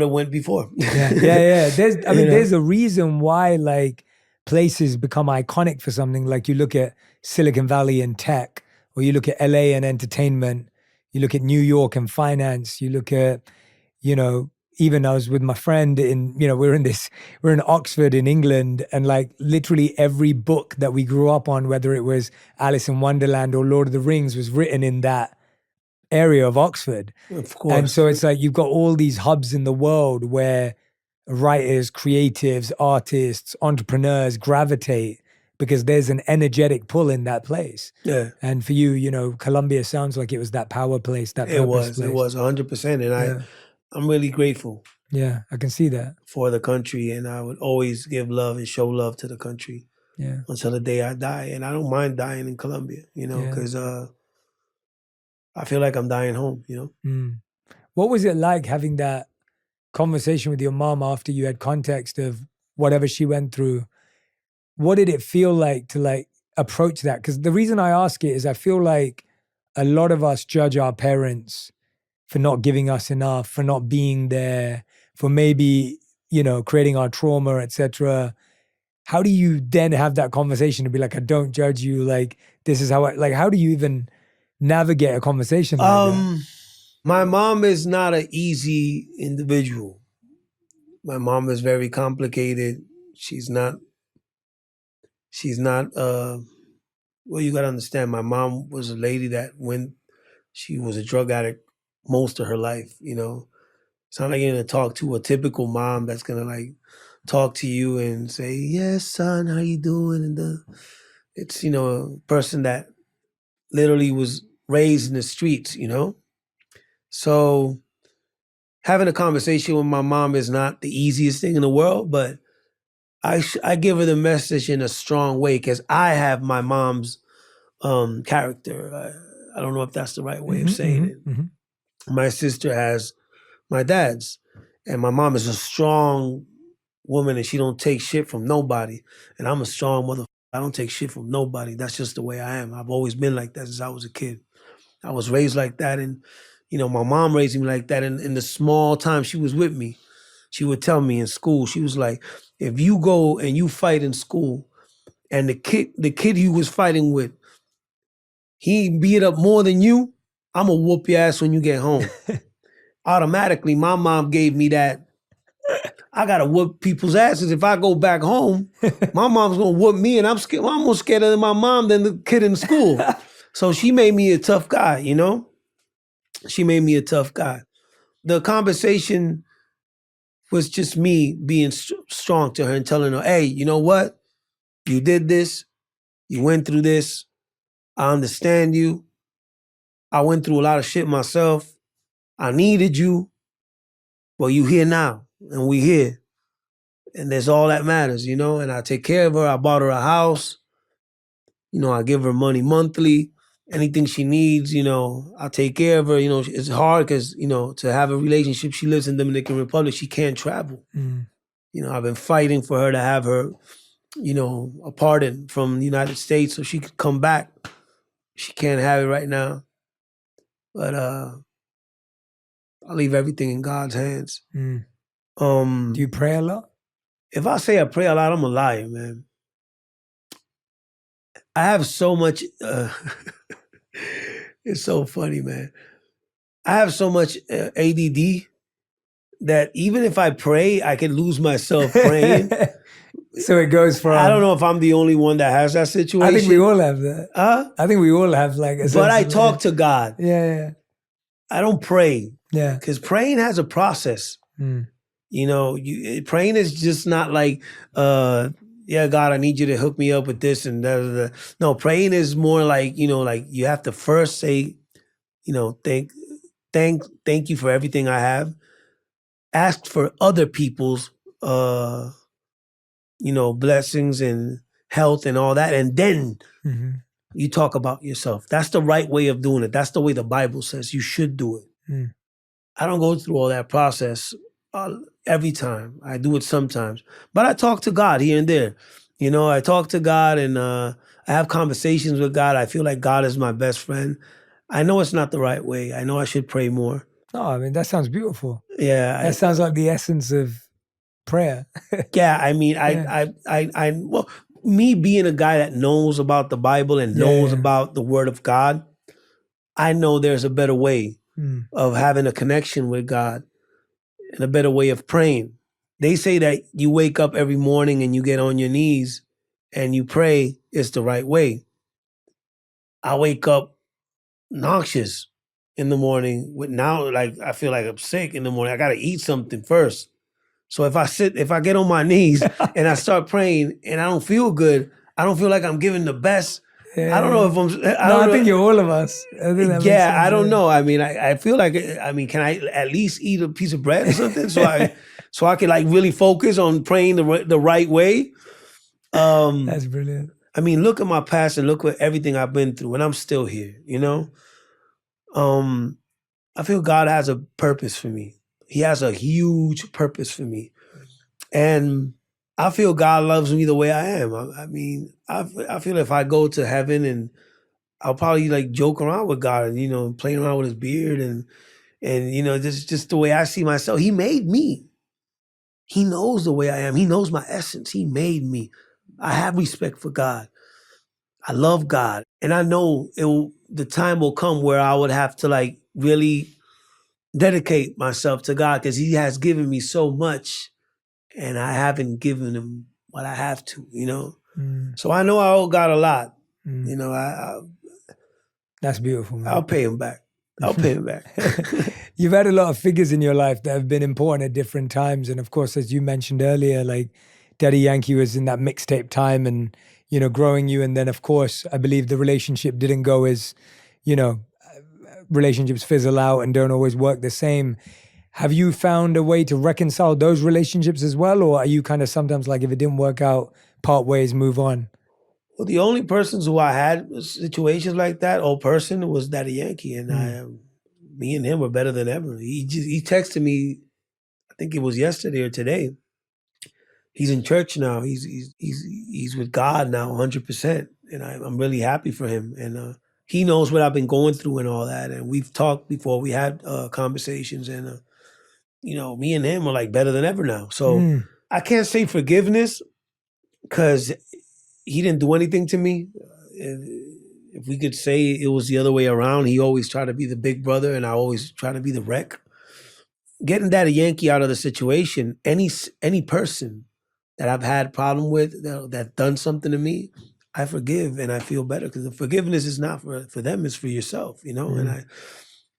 have went before. yeah. There's a reason why like places become iconic for something. Like you look at Silicon Valley and tech, or you look at LA and entertainment, you look at New York and finance, you look at, even I was with my friend we're in Oxford in England, and like literally every book that we grew up on, whether it was Alice in Wonderland or Lord of the Rings, was written in that area of Oxford. Of course. And so it's like you've got all these hubs in the world where writers, creatives, artists, entrepreneurs gravitate because there's an energetic pull in that place. Yeah. And for you, Colombia sounds like it was that power place, that purpose place. It was 100%. And I'm really grateful. Yeah, I can see that. For the country, and I would always give love and show love to the country. Yeah. Until the day I die. And I don't mind dying in Colombia, because I feel like I'm dying home, Mm. What was it like having that conversation with your mom after you had context of whatever she went through? What did it feel like to like approach that? Because the reason I ask it is I feel like a lot of us judge our parents for not giving us enough, for not being there, for maybe, creating our trauma, etc. How do you then have that conversation to be like, I don't judge you, like this is how how do you even navigate a conversation like that? My mom is not an easy individual. My mom is very complicated. She's not well, you gotta understand, my mom was a lady that she was a drug addict most of her life, It's not like you're gonna talk to a typical mom that's gonna like talk to you and say, yes, son, how you doing? And it's, a person that literally was raised in the streets, So having a conversation with my mom is not the easiest thing in the world, but I give her the message in a strong way because I have my mom's character. I don't know if that's the right way of saying it. Mm-hmm. My sister has my dad's, and my mom is a strong woman, and she don't take shit from nobody. And I'm a strong motherfucker. I don't take shit from nobody. That's just the way I am. I've always been like that since I was a kid. I was raised like that, and my mom raised me like that. And in the small time she was with me, she would tell me in school, she was like, if you go and you fight in school, and the kid you was fighting with, he beat up more than you, I'm gonna whoop your ass when you get home. Automatically, my mom gave me that. I gotta whoop people's asses. If I go back home, my mom's gonna whoop me, and I'm more scared of my mom than the kid in school. So she made me a tough guy, She made me a tough guy. The conversation was just me being strong to her and telling her, hey, you know what? You did this. You went through this. I understand you. I went through a lot of shit myself. I needed you. Well, you here now, and we here. And that's all that matters, And I take care of her. I bought her a house. I give her money monthly. Anything she needs, I take care of her. It's hard because, to have a relationship, she lives in Dominican Republic. She can't travel. Mm. I've been fighting for her to have her, a pardon from the United States so she could come back. She can't have it right now. But I leave everything in God's hands. Mm. Do you pray a lot? If I say I pray a lot, I'm a liar, man. I have so much, it's so funny, man. I have so much ADD that even if I pray, I can lose myself praying. So it goes from... I don't know if I'm the only one that has that situation. I think we all have that. I think we all have like... But I talk to God. Yeah. I don't pray. Yeah. Because praying has a process. Mm. Praying is just not like... yeah, God, I need you to hook me up with this and that. No, praying is more like, like you have to first say, thank you for everything I have. Ask for other people's, blessings and health and all that. And then you talk about yourself. That's the right way of doing it. That's the way the Bible says you should do it. Mm. I don't go through all that process every time. I do it sometimes. But I talk to God here and there. You know, I talk to God and I have conversations with God. I feel like God is my best friend. I know it's not the right way. I know I should pray more. No, I mean, that sounds beautiful. Yeah. That sounds like the essence of prayer. Yeah, I mean, Yeah. well, me being a guy that knows about the Bible and knows about the Word of God, I know there's a better way of having a connection with God and a better way of praying. They say that you wake up every morning and you get on your knees and you pray. It's the right way. I wake up noxious in the morning with now, like I feel like I'm sick in the morning. I got to eat something first. So if I get on my knees and I start praying and I don't feel good, I don't feel like I'm giving the best. I don't know if I think you're all of us. I think that makes sense, I don't know. I mean, I feel like, I mean, can I at least eat a piece of bread or something so I can like really focus on praying the right way? That's brilliant. I mean, look at my past and look at everything I've been through, and I'm still here. You know, I feel God has a purpose for me. He has a huge purpose for me. And I feel God loves me the way I am. I mean, I feel if I go to heaven and I'll probably like joke around with God and, you know, playing around with his beard and you know, just the way I see myself. He made me. He knows the way I am. He knows my essence. He made me. I have respect for God. I love God. And I know the time will come where I would have to like really dedicate myself to God because he has given me so much and I haven't given him what I have to, you know? So I know I owe God a lot. You know, That's beautiful, man. I'll pay him back. I'll pay him back. You've had a lot of figures in your life that have been important at different times. And of course, as you mentioned earlier, like Daddy Yankee was in that mixtape time and, you know, growing you. And then, of course, I believe the relationship didn't go as, you know, relationships fizzle out and don't always work the same. Have you found a way to reconcile those relationships as well? Or are you kind of sometimes like, if it didn't work out, part ways, move on? Well, the only persons who I had situations like that, old person, was Daddy Yankee. And me and him were better than ever. He texted me, I think it was yesterday or today. He's in church now. He's with God now, 100%. And I'm really happy for him. And he knows what I've been going through and all that. And we've talked before. We had conversations. And, you know, me and him are like better than ever now. So I can't say forgiveness because he didn't do anything to me. If we could say it was the other way around, he always tried to be the big brother and I always try to be the wreck. Getting Daddy Yankee out of the situation, any person that I've had problem with that done something to me, I forgive and I feel better because the forgiveness is not for them, it's for yourself, you know? And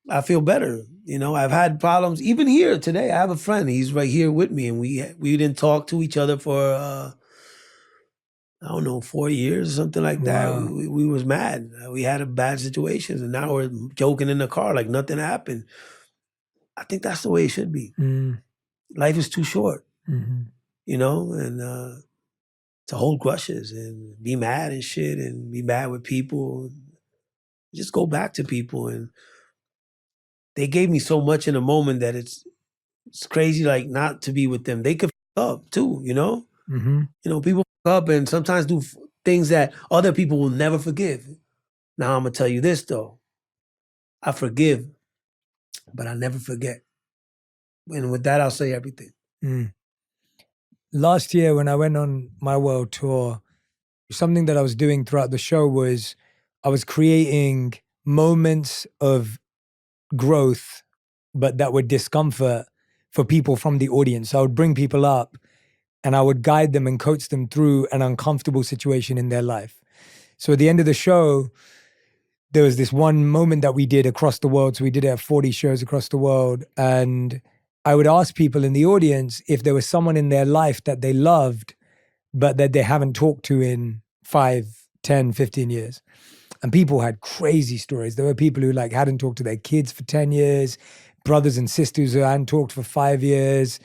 I feel better. You know, I've had problems even here today. I have a friend, he's right here with me and we didn't talk to each other for I don't know, 4 years or something like that. Wow. We was mad. We had a bad situations and now we're joking in the car like nothing happened. I think that's the way it should be. Life is too short, you know, and to hold grudges and be mad and shit and be mad with people. Just go back to people. And they gave me so much in a moment that it's crazy like not to be with them. They could f up too, you know? You know, people f up and sometimes do things that other people will never forgive. Now I'm gonna tell you this though. I forgive, but I never forget. And with that, I'll say everything. Last year when I went on my world tour, something that I was doing throughout the show was I was creating moments of growth, but that were discomfort for people from the audience. So I would bring people up and I would guide them and coach them through an uncomfortable situation in their life. So at the end of the show, there was this one moment that we did across the world. So we did it at 40 shows across the world. And I would ask people in the audience if there was someone in their life that they loved, but that they haven't talked to in 5, 10, 15 years. And people had crazy stories. There were people who like hadn't talked to their kids for 10 years, brothers and sisters who hadn't talked for 5 years,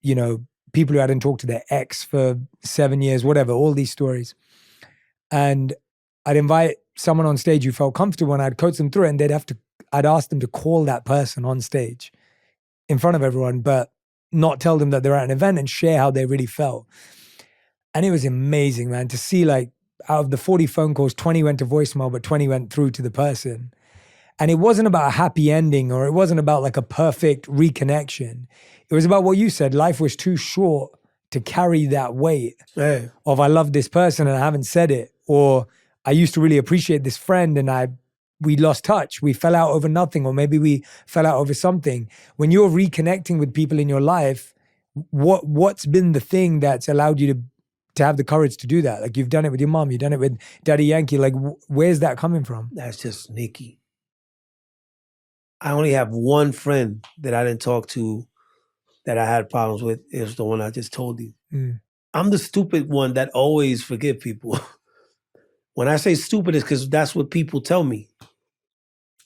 you know, people who hadn't talked to their ex for 7 years, whatever, all these stories. And I'd invite someone on stage who felt comfortable and I'd coach them through it and I'd ask them to call that person on stage in front of everyone, but not tell them that they're at an event and share how they really felt. And it was amazing, man, to see like out of the 40 phone calls, 20 went to voicemail, but 20 went through to the person. And it wasn't about a happy ending, or it wasn't about like a perfect reconnection. It was about what you said. Life was too short to carry that weight of I love this person and I haven't said it. Or I used to really appreciate this friend and we lost touch. We fell out over nothing, or maybe we fell out over something. When you're reconnecting with people in your life, what's been the thing that's allowed you to have the courage to do that? Like you've done it with your mom, you've done it with Daddy Yankee. Like where's that coming from? That's just Nicky. I only have one friend that I didn't talk to that I had problems with. It was the one I just told you. I'm the stupid one that always forgive people. When I say stupid, it's because that's what people tell me.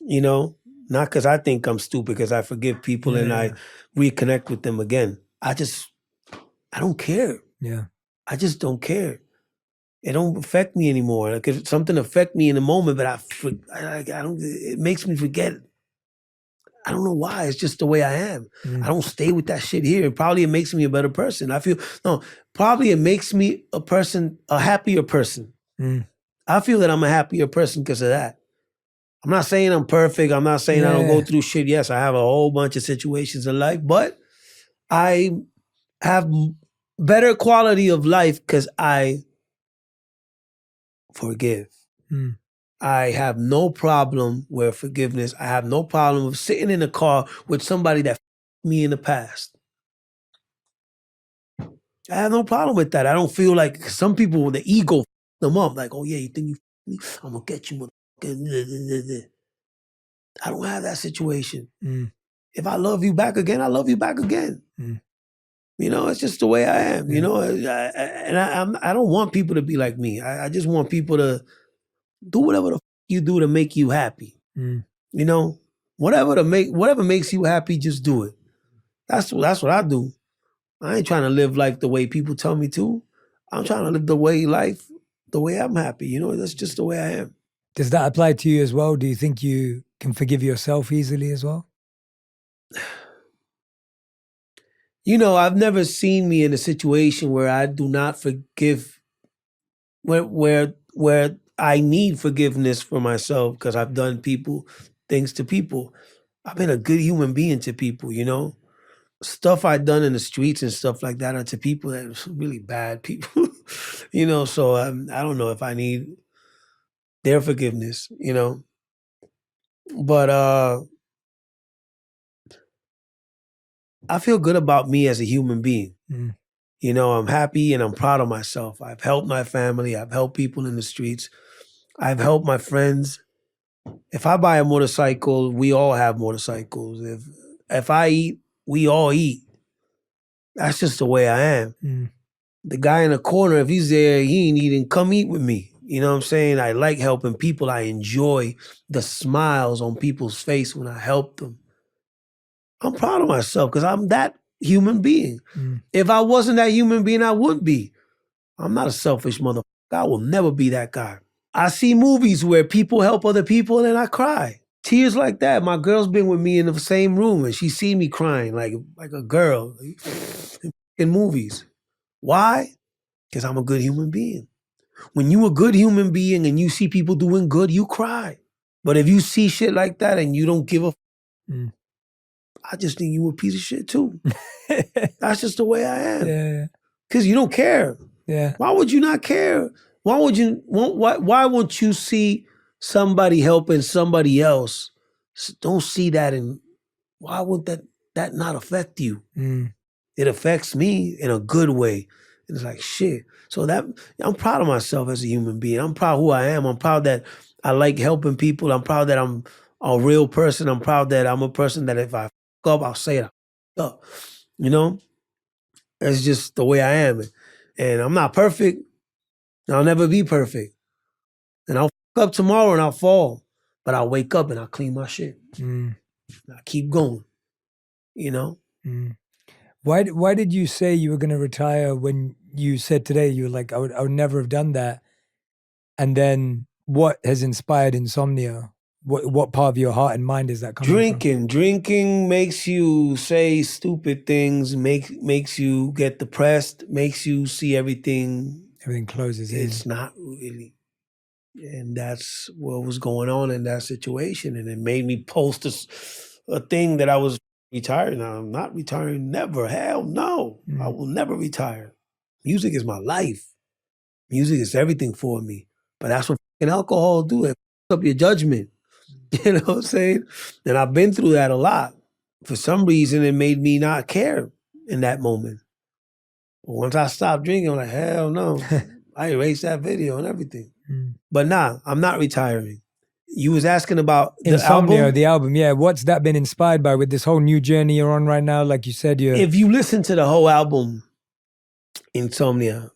You know, not because I think I'm stupid, because I forgive people and I reconnect with them again. I don't care. Yeah. I just don't care. It don't affect me anymore. Like if something affect me in the moment, but I don't. It makes me forget. I don't know why. It's just the way I am. I don't stay with that shit here. Probably it makes me a better person. Probably it makes me a happier person. I feel that I'm a happier person because of that. I'm not saying I'm perfect. I'm not saying I don't go through shit. Yes, I have a whole bunch of situations in life, but I have better quality of life because I forgive. I have no problem with forgiveness. I have no problem with sitting in a car with somebody that me in the past. I have no problem with that. I don't feel like some people, the ego them up. Like, oh yeah, you think you me? I'm gonna get you. I don't have that situation. If I love you back again, I love you back again. You know, it's just the way I am. You know, I don't want people to be like me. I just want people to do whatever the you do to make you happy. You know, whatever makes you happy, just do it. That's what I do. I ain't trying to live like the way people tell me to. I'm trying to live the way I'm happy. You know, that's just the way I am. Does that apply to you as well? Do you think you can forgive yourself easily as well? You know, I've never seen me in a situation where I do not forgive, where I need forgiveness for myself because I've done things to people. I've been a good human being to people, you know? Stuff I've done in the streets and stuff like that are to people that are really bad people, you know? So I don't know if I need their forgiveness, you know? But I feel good about me as a human being. You know, I'm happy and I'm proud of myself. I've helped my family. I've helped people in the streets. I've helped my friends. If I buy a motorcycle, we all have motorcycles. If I eat, we all eat. That's just the way I am. The guy in the corner, if he's there, he ain't eating, come eat with me. You know what I'm saying? I like helping people. I enjoy the smiles on people's face when I help them. I'm proud of myself because I'm that human being. If I wasn't that human being, I wouldn't be. I'm not a selfish motherfucker. I will never be that guy. I see movies where people help other people and I cry. Tears like that. My girl's been with me in the same room and she seen me crying like a girl in movies. Why? Because I'm a good human being. When you a good human being and you see people doing good, you cry. But if you see shit like that and you don't give a I just think you a piece of shit too. That's just the way I am. Yeah. Because you don't care. Yeah. Why would you not care? Why won't you see somebody helping somebody else? Don't see that, and why would that not affect you? It affects me in a good way. It's like shit. So that I'm proud of myself as a human being. I'm proud of who I am. I'm proud that I like helping people. I'm proud that I'm a real person. I'm proud that I'm a person that if I f up, I'll say it. Up. You know? It's just the way I am. And I'm not perfect. I'll never be perfect. And I'll f up tomorrow and I'll fall. But I'll wake up and I'll clean my shit. I keep going. You know? Why did you say you were going to retire when you said today you were like, I would never have done that? And then what has inspired insomnia? What part of your heart and mind is that coming from? Drinking makes you say stupid things, makes you get depressed, makes you see everything. Everything closes in. It's not really. And that's what was going on in that situation. And it made me post a thing that I was retired. Now, I'm not retiring, never. Hell no. I will never retire. Music is my life. Music is everything for me. But that's what fucking alcohol do. It fucks up your judgment. You know what I'm saying? And I've been through that a lot. For some reason, it made me not care in that moment. But once I stopped drinking, I'm like, hell no. I erased that video and everything. But nah, I'm not retiring. You was asking about the Insomnia, album? the album, yeah. What's that been inspired by with this whole new journey you're on right now? Like you said, you're... If you listen to the whole album, Insomnia,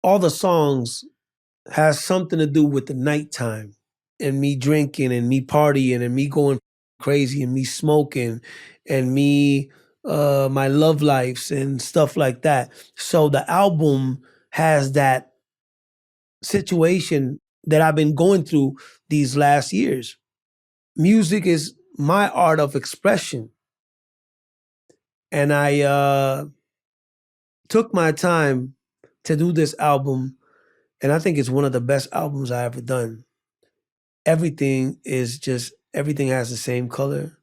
all the songs has something to do with the nighttime and me drinking and me partying and me going crazy and me smoking and me, my love lives and stuff like that. So the album has that situation that I've been going through these last years. Music is my art of expression. And I took my time to do this album, and I think it's one of the best albums I ever done. Everything has the same color.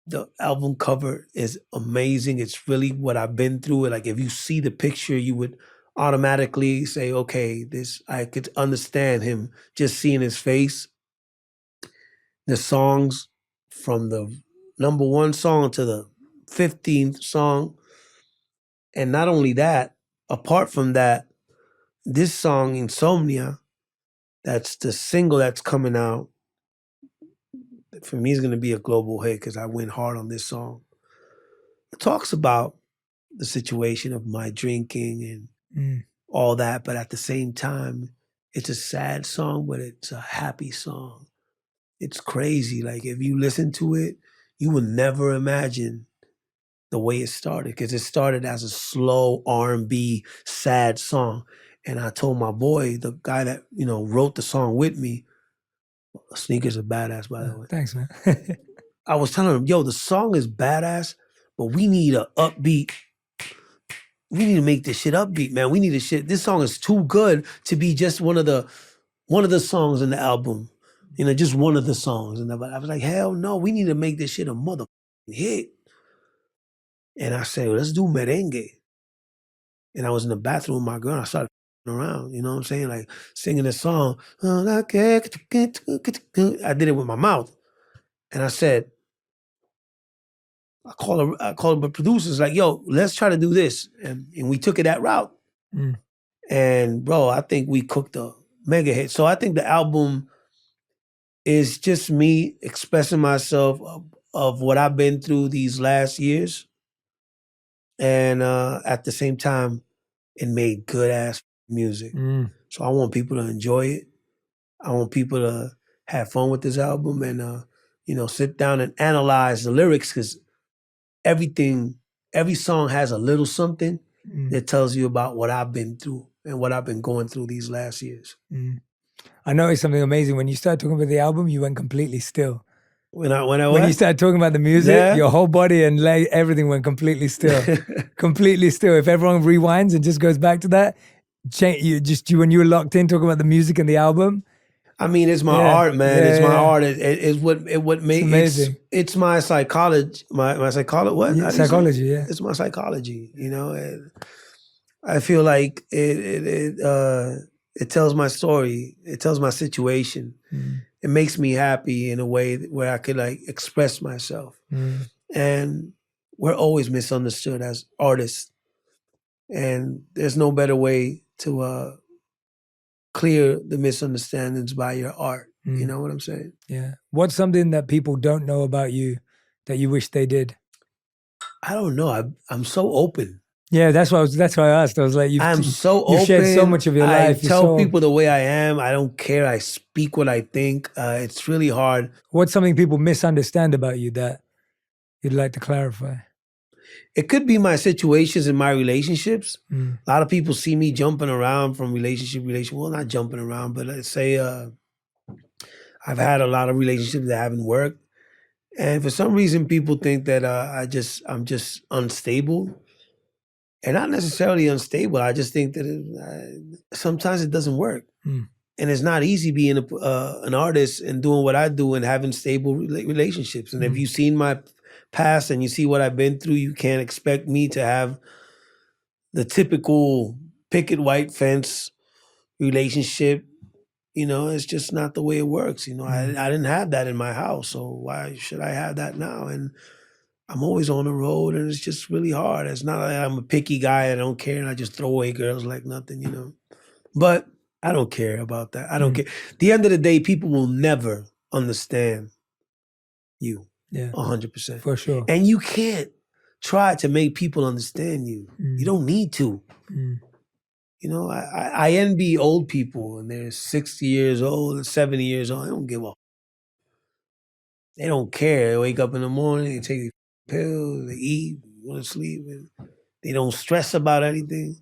The album cover is amazing. It's really what I've been through. Like if you see the picture, you would automatically say, okay, I could understand him just seeing his face. The songs from the number 1 song to the 15th song. And not only that, apart from that, this song, Insomnia, that's the single that's coming out, for me is going to be a global hit because I went hard on this song. It talks about the situation of my drinking and all that, but at the same time, it's a sad song, but it's a happy song. It's crazy. Like if you listen to it, you would never imagine the way it started, because it started as a slow R&B sad song. And I told my boy, the guy that, wrote the song with me, Sneakers are badass, by the way. Thanks, man. I was telling him, yo, the song is badass, but we need a upbeat. We need to make this shit upbeat, man. We need a shit. This song is too good to be just one of the songs in the album. Just one of the songs. And I was like, hell no, we need to make this shit a motherfucking hit. And I said, well, let's do merengue. And I was in the bathroom with my girl, and I started around, you know what I'm saying? Like singing this song. I did it with my mouth. And I said, I called the producers like, yo, let's try to do this. And we took it that route. And bro, I think we cooked a mega hit. So I think the album is just me expressing myself of what I've been through these last years. And at the same time, it made good ass music. So I want people to enjoy it. I want people to have fun with this album and sit down and analyze the lyrics, because every song has a little something that tells you about what I've been through and what I've been going through these last years. I noticed something amazing. When you started talking about the album, you went completely still. When you started talking about the music, your whole body and everything went completely still. Completely still. If everyone rewinds and just goes back to that, when you were locked in talking about the music and the album. I mean, it's my art, man. It's my art. It's what makes it's amazing. It's my psychology. My psychology. What? Yeah, psychology. Yeah. It's my psychology. And I feel like it tells my story. It tells my situation. It makes me happy in a way where I could express myself. And we're always misunderstood as artists. And there's no better way to clear the misunderstandings by your art. You know what I'm saying? Yeah. What's something that people don't know about you that you wish they did? I don't know. I'm so open. Yeah, that's why I asked. I was like, I'm so open. You've shared so much of your life. I tell people the way I am. I don't care. I speak what I think. It's really hard. What's something people misunderstand about you that you'd like to clarify? It could be my situations in my relationships. A lot of people see me jumping around from relationship. Well, not jumping around, but let's say I've had a lot of relationships that haven't worked. And for some reason, people think that I'm just unstable. And not necessarily unstable. I just think that sometimes it doesn't work. And it's not easy being an artist and doing what I do and having stable relationships. And if you've seen my past and you see what I've been through, you can't expect me to have the typical picket white fence relationship. You know, it's just not the way it works. You know, I didn't have that in my house, so why should I have that now? And I'm always on the road, and it's just really hard. It's not like I'm a picky guy. I don't care, and I just throw away girls like nothing, you know. But I don't care about that. I don't care. At the end of the day, people will never understand you 100%. For sure. And you can't try to make people understand you. You don't need to. You know, I envy old people, and they're 60 years old and 70 years old. They don't give a. They don't care. They wake up in the morning, they take pills, they eat, go to sleep, and they don't stress about anything.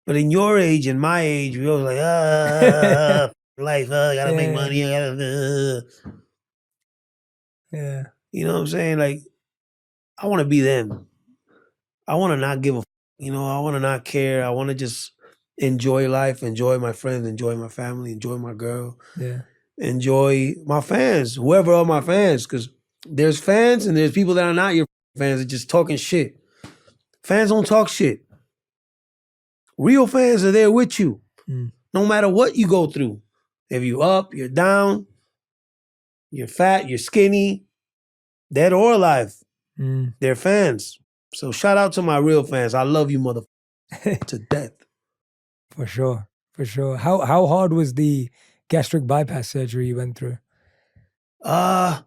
But in your age and my age, we always like, life, I gotta make money, I gotta. Yeah. You know what I'm saying? Like, I want to be them. I want to not give a. You know, I want to not care. I want to just enjoy life, enjoy my friends, enjoy my family, enjoy my girl. Yeah. Enjoy my fans, whoever are my fans, because there's fans and there's people that are not your fans that just talking shit. Fans don't talk shit. Real fans are there with you, no matter what you go through. If you're up, you're down, you're fat, you're skinny, dead or alive, they're fans. So shout out to my real fans. I love you, motherfucker, to death. For sure, for sure. How hard was the gastric bypass surgery you went through? Was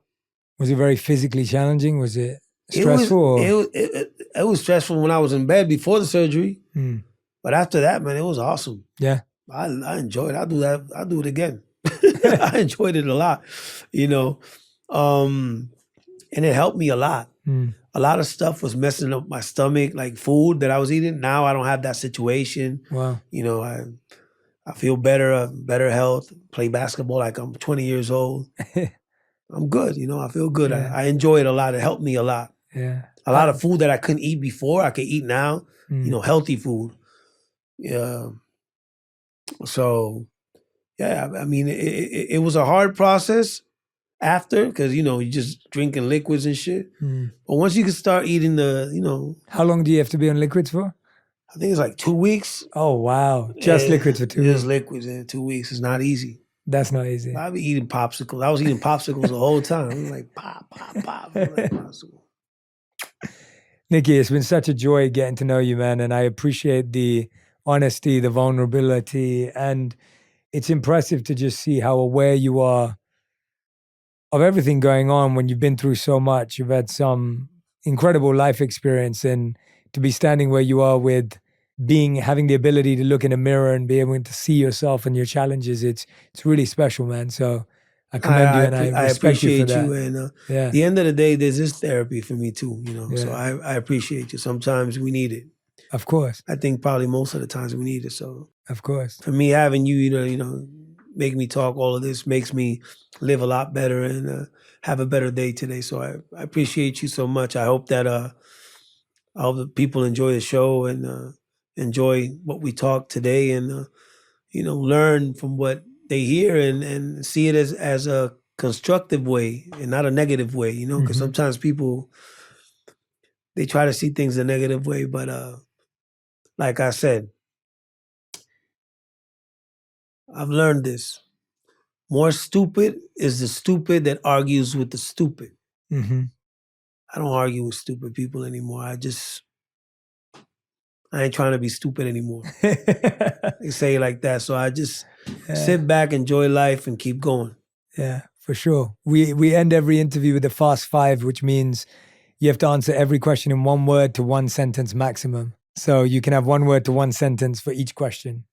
it very physically challenging? Was it stressful? It was stressful when I was in bed before the surgery. But after that, man, it was awesome. Yeah. I enjoyed it. I'll do that. I'll do it again. I enjoyed it a lot, you know. And it helped me a lot. A lot of stuff was messing up my stomach, like food that I was eating. Now I don't have that situation. Wow. You know, I feel better, better health, play basketball like I'm 20 years old. I'm good, you know, I feel good. Yeah. I enjoy it a lot. It helped me a lot. Yeah. A lot of food that I couldn't eat before, I could eat now, you know, healthy food. Yeah. So, yeah, I mean, it was a hard process after, because, you know, you're just drinking liquids and shit. But once you can start eating you know. How long do you have to be on liquids for? I think it's like 2 weeks. Oh, wow. Just liquids for 2 weeks. Just liquids in 2 weeks. It's not easy. That's not easy. I be eating popsicles. I was eating popsicles the whole time. I was like, pop, pop, pop. Like, popsicle. Nicky, it's been such a joy getting to know you, man. And I appreciate the honesty, the vulnerability. And it's impressive to just see how aware you are of everything going on when you've been through so much. You've had some incredible life experience, and to be standing where you are with having the ability to look in a mirror and be able to see yourself and your challenges, it's really special, man. So I commend you, and I respect you for that. And at the end of the day, there's this therapy for me too, you know. So I appreciate you. Sometimes we need it. Of course. I think probably most of the times we need it. So of course, for me, having you, you know, make me talk all of this makes me live a lot better and have a better day today. So I appreciate you so much. I hope that all the people enjoy the show and enjoy what we talked today, and you know, learn from what they hear and see it as a constructive way and not a negative way, you know, because sometimes people, they try to see things a negative way. But like I said, I've learned this. More stupid is the stupid that argues with the stupid. I don't argue with stupid people anymore. I ain't trying to be stupid anymore. They say it like that. So I just sit back, enjoy life, and keep going. Yeah, for sure. We end every interview with a fast 5, which means you have to answer every question in 1 word to 1 sentence maximum. So you can have 1 word to 1 sentence for each question.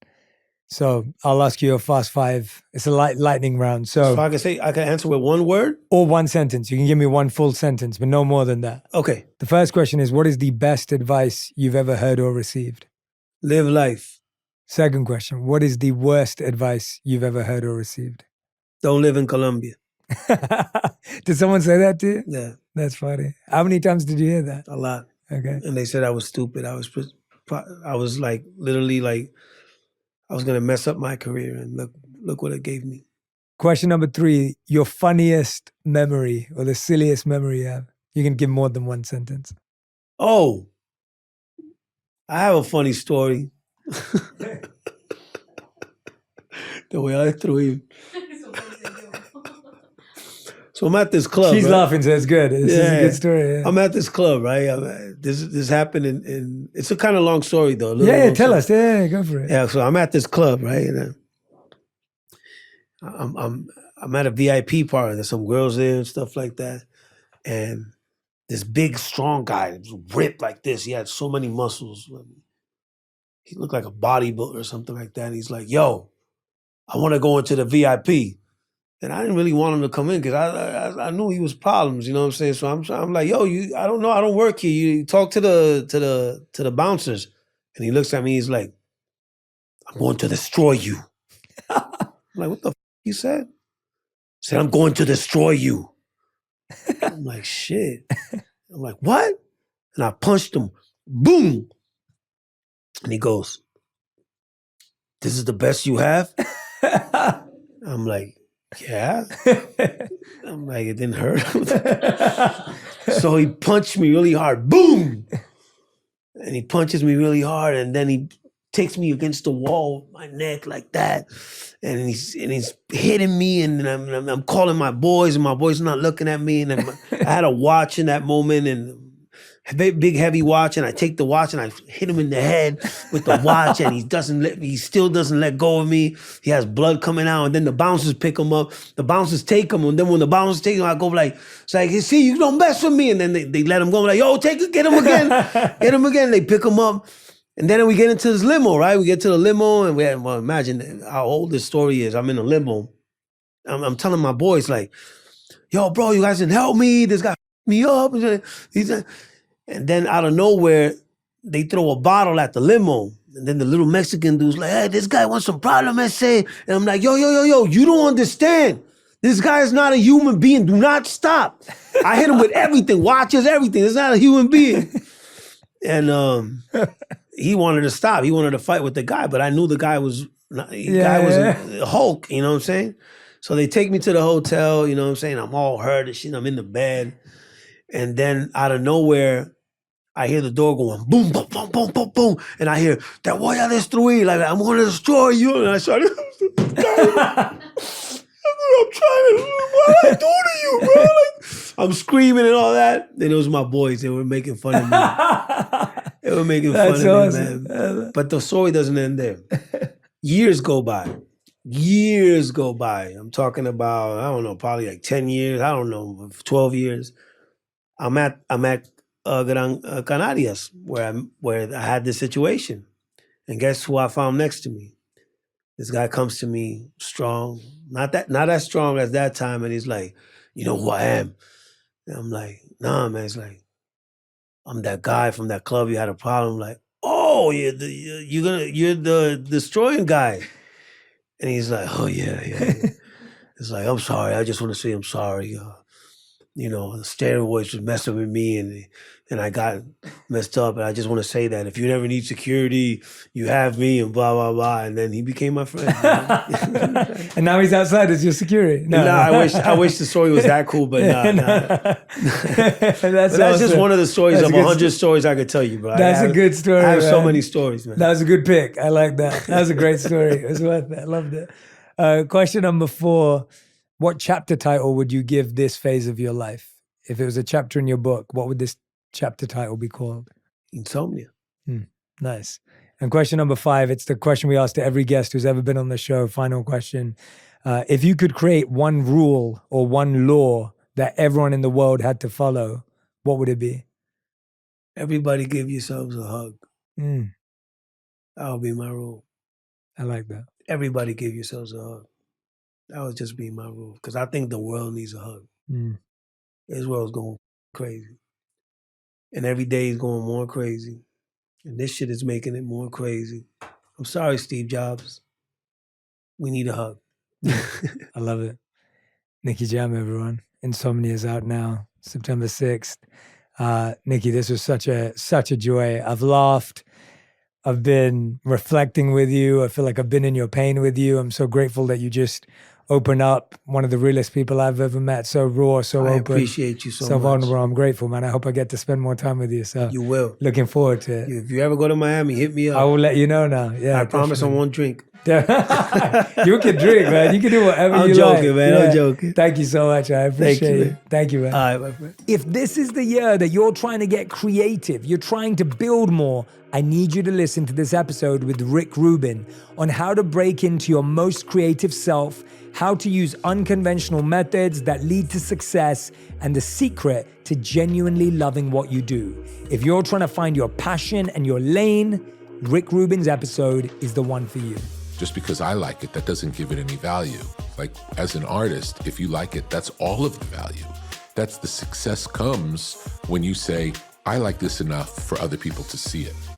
So I'll ask you a fast 5. It's a lightning round. So I can answer with 1 word? Or 1 sentence. You can give me 1 full sentence, but no more than that. Okay. The first question is, what is the best advice you've ever heard or received? Live life. Second question, what is the worst advice you've ever heard or received? Don't live in Colombia. Did someone say that to you? Yeah, That's funny. How many times did you hear that? a lot. Okay. And they said I was stupid. I was like literally like I was gonna mess up my career, and look what it gave me. Question number 3, your funniest memory or the silliest memory you have. You can give more than one sentence. Oh, I have a funny story. The way I threw him. So I'm at this club. She's right? laughing, so it's good. This is a good story. Yeah, I'm at this club, right? This happened in it's a kind of long story though. Tell us. Yeah, go for it. Yeah, so I'm at this club, right? And I'm at a VIP party. There's some girls there and stuff like that. And this big, strong guy, ripped like this. He had so many muscles. He looked like a bodybuilder or something like that. And he's like, "Yo, I want to go into the VIP." And I didn't really want him to come in because I knew he was problems, you know what I'm saying? So I'm like, "Yo, I don't know, I don't work here. You talk to the bouncers." And he looks at me, he's like, "I'm going to destroy you." I'm like, "What the f you said?" He said, "I'm going to destroy you." I'm like, "Shit." I'm like, "What?" And I punched him. Boom. And he goes, "This is the best you have?" I'm like, "Yeah." I'm like, "It didn't hurt." So he punched me really hard. Boom. And he punches me really hard, and then he takes me against the wall, my neck like that. And he's hitting me, and I'm calling my boys, and my boys are not looking at me. And I had a watch in that moment, and a big heavy watch, and I take the watch and I hit him in the head with the watch, and he still doesn't let go of me. He has blood coming out, and then the bouncers pick him up. The bouncers take him, and then when the bouncers take him, I go like, it's like, "See, you don't mess with me." And then they let him go. I'm like, "Yo, take it, get him again, get him again." They pick him up, and then we get into this limo, right? We get to the limo, and well, imagine how old this story is. I'm in a limo. I'm telling my boys like, "Yo, bro, you guys didn't help me. This guy me up." And then out of nowhere, they throw a bottle at the limo. And then the little Mexican dude's like, "Hey, this guy wants some problem, I say." And I'm like, yo, you don't understand. This guy is not a human being. Do not stop. I hit him with everything, watches, everything. It's not a human being. And he wanted to stop. He wanted to fight with the guy, but I knew the guy was a Hulk, you know what I'm saying? So they take me to the hotel, you know what I'm saying? I'm all hurt and shit. I'm in the bed. And then out of nowhere, I hear the door going boom, boom, boom, boom, boom, boom. And I hear, "Te voy a destruir," like, "I'm going to destroy you." And I started, I'm trying to, what did I do to you, bro? Like, I'm screaming and all that. And it was my boys. They were making fun of me. They were making fun of awesome. me, man. But the story doesn't end there. Years go by. I'm talking about, I don't know, probably like 10 years. I don't know, 12 years. I'm at Gran Canarias where I had this situation, and guess who I found next to me? This guy comes to me strong, not as strong as that time, and he's like, "You know who I am?" And I'm like, "Nah, man." It's like, "I'm that guy from that club you had a problem." Like, "Oh, you're the destroying guy," and he's like, "Oh yeah." It's like, "I'm sorry. I just want to say I'm sorry. The steroids was messing with me, and I got messed up. And I just want to say that if you ever need security, you have me," and blah, blah, blah. And then he became my friend. And now he's outside as your security. No. I wish the story was that cool, but that's just one of the stories of 100 stories I could tell you, bro. That's a good story. I have so man. many stories, man. That was a good pick. I like that. That was a great story. It was worth it. I loved it. Question number 4. What chapter title would you give this phase of your life? If it was a chapter in your book, what would this chapter title be called? Insomnia. Nice. And question number 5, it's the question we ask to every guest who's ever been on the show. Final question. If you could create one rule or one law that everyone in the world had to follow, what would it be? Everybody give yourselves a hug. That would be my rule. I like that. Everybody give yourselves a hug. That would just be my rule, because I think the world needs a hug. This world's going crazy. And every day is going more crazy. And this shit is making it more crazy. I'm sorry, Steve Jobs. We need a hug. I love it. Nicky Jam, everyone. Insomnia is out now, September 6th. Nicky, this was such a joy. I've laughed. I've been reflecting with you. I feel like I've been in your pain with you. I'm so grateful that you just open up. One of the realest people I've ever met. So raw, so open. I appreciate you so much. Vulnerable. I'm grateful, man. I hope I get to spend more time with you. So you will. Looking forward to it. If you ever go to Miami, hit me up. I will let you know now. Yeah, I promise I won't drink. You can drink, man. You can do whatever you like. I'm joking, man. I'm joking. Thank you so much. I appreciate it. Thank you, man. All right, my friend. If this is the year that you're trying to get creative, you're trying to build more, I need you to listen to this episode with Rick Rubin on how to break into your most creative self, how to use unconventional methods that lead to success, and the secret to genuinely loving what you do. If you're trying to find your passion and your lane, Rick Rubin's episode is the one for you. Just because I like it, that doesn't give it any value. Like, as an artist, if you like it, that's all of the value. That's the success comes when you say, I like this enough for other people to see it.